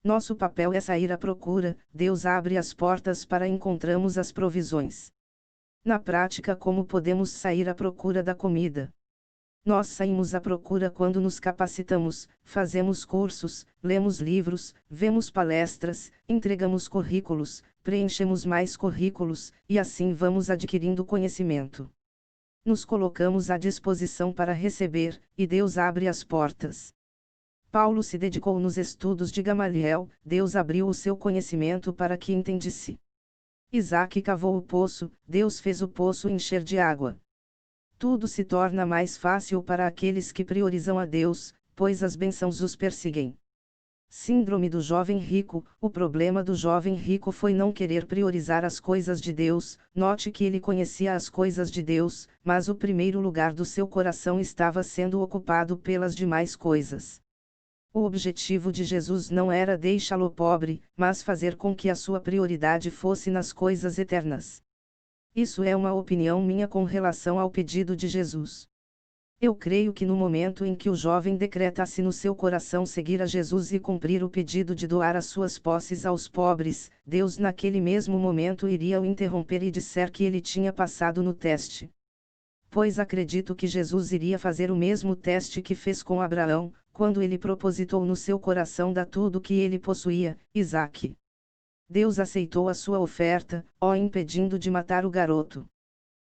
Nosso papel é sair à procura, Deus abre as portas para encontrarmos as provisões. Na prática, como podemos sair à procura da comida? Nós saímos à procura quando nos capacitamos, fazemos cursos, lemos livros, vemos palestras, entregamos currículos, preenchemos mais currículos, e assim vamos adquirindo conhecimento. Nos colocamos à disposição para receber, e Deus abre as portas. Paulo se dedicou nos estudos de Gamaliel, Deus abriu o seu conhecimento para que entendesse. Isaac cavou o poço, Deus fez o poço encher de água. Tudo se torna mais fácil para aqueles que priorizam a Deus, pois as bênçãos os perseguem. Síndrome do jovem rico. O problema do jovem rico foi não querer priorizar as coisas de Deus. Note que ele conhecia as coisas de Deus, mas o primeiro lugar do seu coração estava sendo ocupado pelas demais coisas. O objetivo de Jesus não era deixá-lo pobre, mas fazer com que a sua prioridade fosse nas coisas eternas. Isso é uma opinião minha com relação ao pedido de Jesus. Eu creio que no momento em que o jovem decretasse no seu coração seguir a Jesus e cumprir o pedido de doar as suas posses aos pobres, Deus naquele mesmo momento iria o interromper e disser que ele tinha passado no teste. Pois acredito que Jesus iria fazer o mesmo teste que fez com Abraão, quando ele propositou no seu coração dar tudo o que ele possuía, Isaque. Deus aceitou a sua oferta, impedindo de matar o garoto.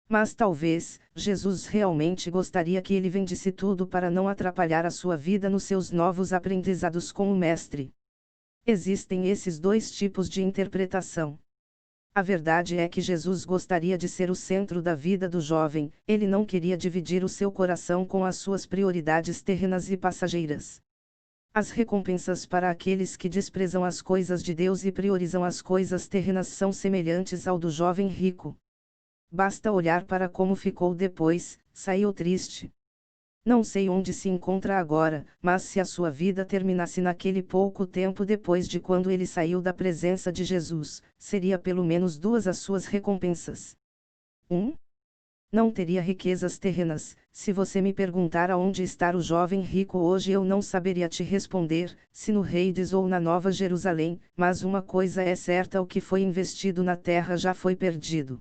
Mas talvez, Jesus realmente gostaria que ele vendesse tudo para não atrapalhar a sua vida nos seus novos aprendizados com o Mestre. Existem esses dois tipos de interpretação. A verdade é que Jesus gostaria de ser o centro da vida do jovem, ele não queria dividir o seu coração com as suas prioridades terrenas e passageiras. As recompensas para aqueles que desprezam as coisas de Deus e priorizam as coisas terrenas são semelhantes ao do jovem rico. Basta olhar para como ficou depois, saiu triste. Não sei onde se encontra agora, mas se a sua vida terminasse naquele pouco tempo depois de quando ele saiu da presença de Jesus, seria pelo menos duas as suas recompensas. 1. Não teria riquezas terrenas. Se você me perguntar aonde está o jovem rico hoje, eu não saberia te responder, se no Hades ou na Nova Jerusalém, mas uma coisa é certa: o que foi investido na terra já foi perdido.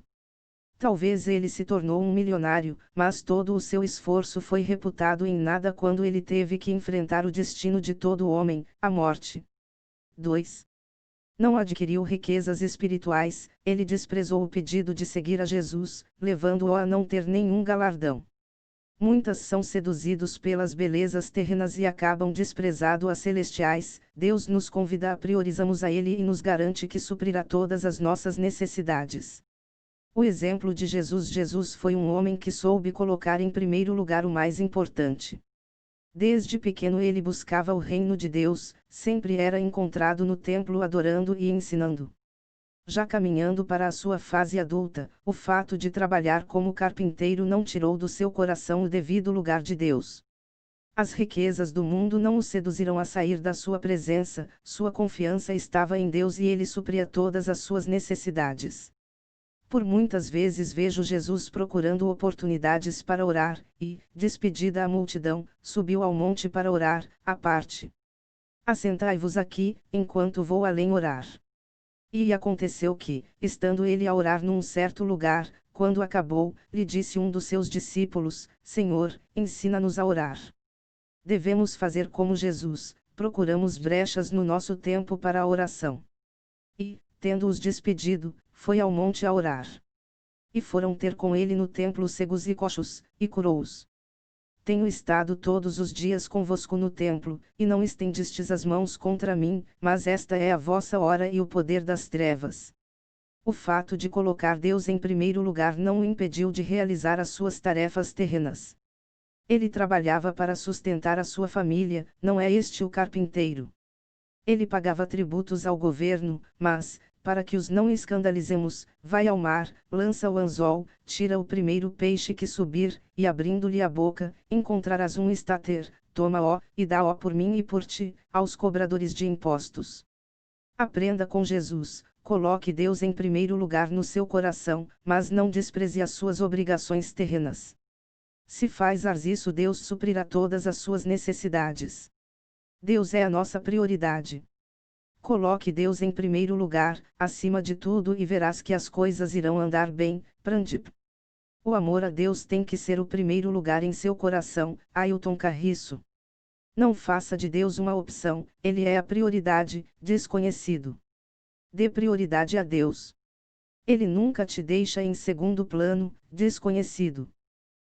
Talvez ele se tornou um milionário, mas todo o seu esforço foi reputado em nada quando ele teve que enfrentar o destino de todo homem, a morte. 2. Não adquiriu riquezas espirituais, ele desprezou o pedido de seguir a Jesus, levando-o a não ter nenhum galardão. Muitas são seduzidos pelas belezas terrenas e acabam desprezando as celestiais. Deus nos convida a priorizarmos a Ele e nos garante que suprirá todas as nossas necessidades. O exemplo de Jesus foi um homem que soube colocar em primeiro lugar o mais importante. Desde pequeno ele buscava o reino de Deus, sempre era encontrado no templo adorando e ensinando. Já caminhando para a sua fase adulta, o fato de trabalhar como carpinteiro não tirou do seu coração o devido lugar de Deus. As riquezas do mundo não o seduziram a sair da sua presença, sua confiança estava em Deus e ele supria todas as suas necessidades. Por muitas vezes vejo Jesus procurando oportunidades para orar, e, despedida a multidão, subiu ao monte para orar, à parte. Assentai-vos aqui, enquanto vou além orar. E aconteceu que, estando ele a orar num certo lugar, quando acabou, lhe disse um dos seus discípulos: Senhor, ensina-nos a orar. Devemos fazer como Jesus, procuramos brechas no nosso tempo para a oração. E, tendo-os despedido, foi ao monte a orar. E foram ter com ele no templo cegos e coxos, e curou-os. Tenho estado todos os dias convosco no templo, e não estendestes as mãos contra mim, mas esta é a vossa hora e o poder das trevas. O fato de colocar Deus em primeiro lugar não o impediu de realizar as suas tarefas terrenas. Ele trabalhava para sustentar a sua família, não é este o carpinteiro? Ele pagava tributos ao governo, mas, para que os não escandalizemos, vai ao mar, lança o anzol, tira o primeiro peixe que subir, e abrindo-lhe a boca, encontrarás um estáter, toma-o, e dá-o por mim e por ti, aos cobradores de impostos. Aprenda com Jesus, coloque Deus em primeiro lugar no seu coração, mas não despreze as suas obrigações terrenas. Se fazes isso, Deus suprirá todas as suas necessidades. Deus é a nossa prioridade. Coloque Deus em primeiro lugar, acima de tudo, e verás que as coisas irão andar bem. Prandip. O amor a Deus tem que ser o primeiro lugar em seu coração. Ailton Carriço. Não faça de Deus uma opção, Ele é a prioridade, desconhecido. Dê prioridade a Deus. Ele nunca te deixa em segundo plano, desconhecido.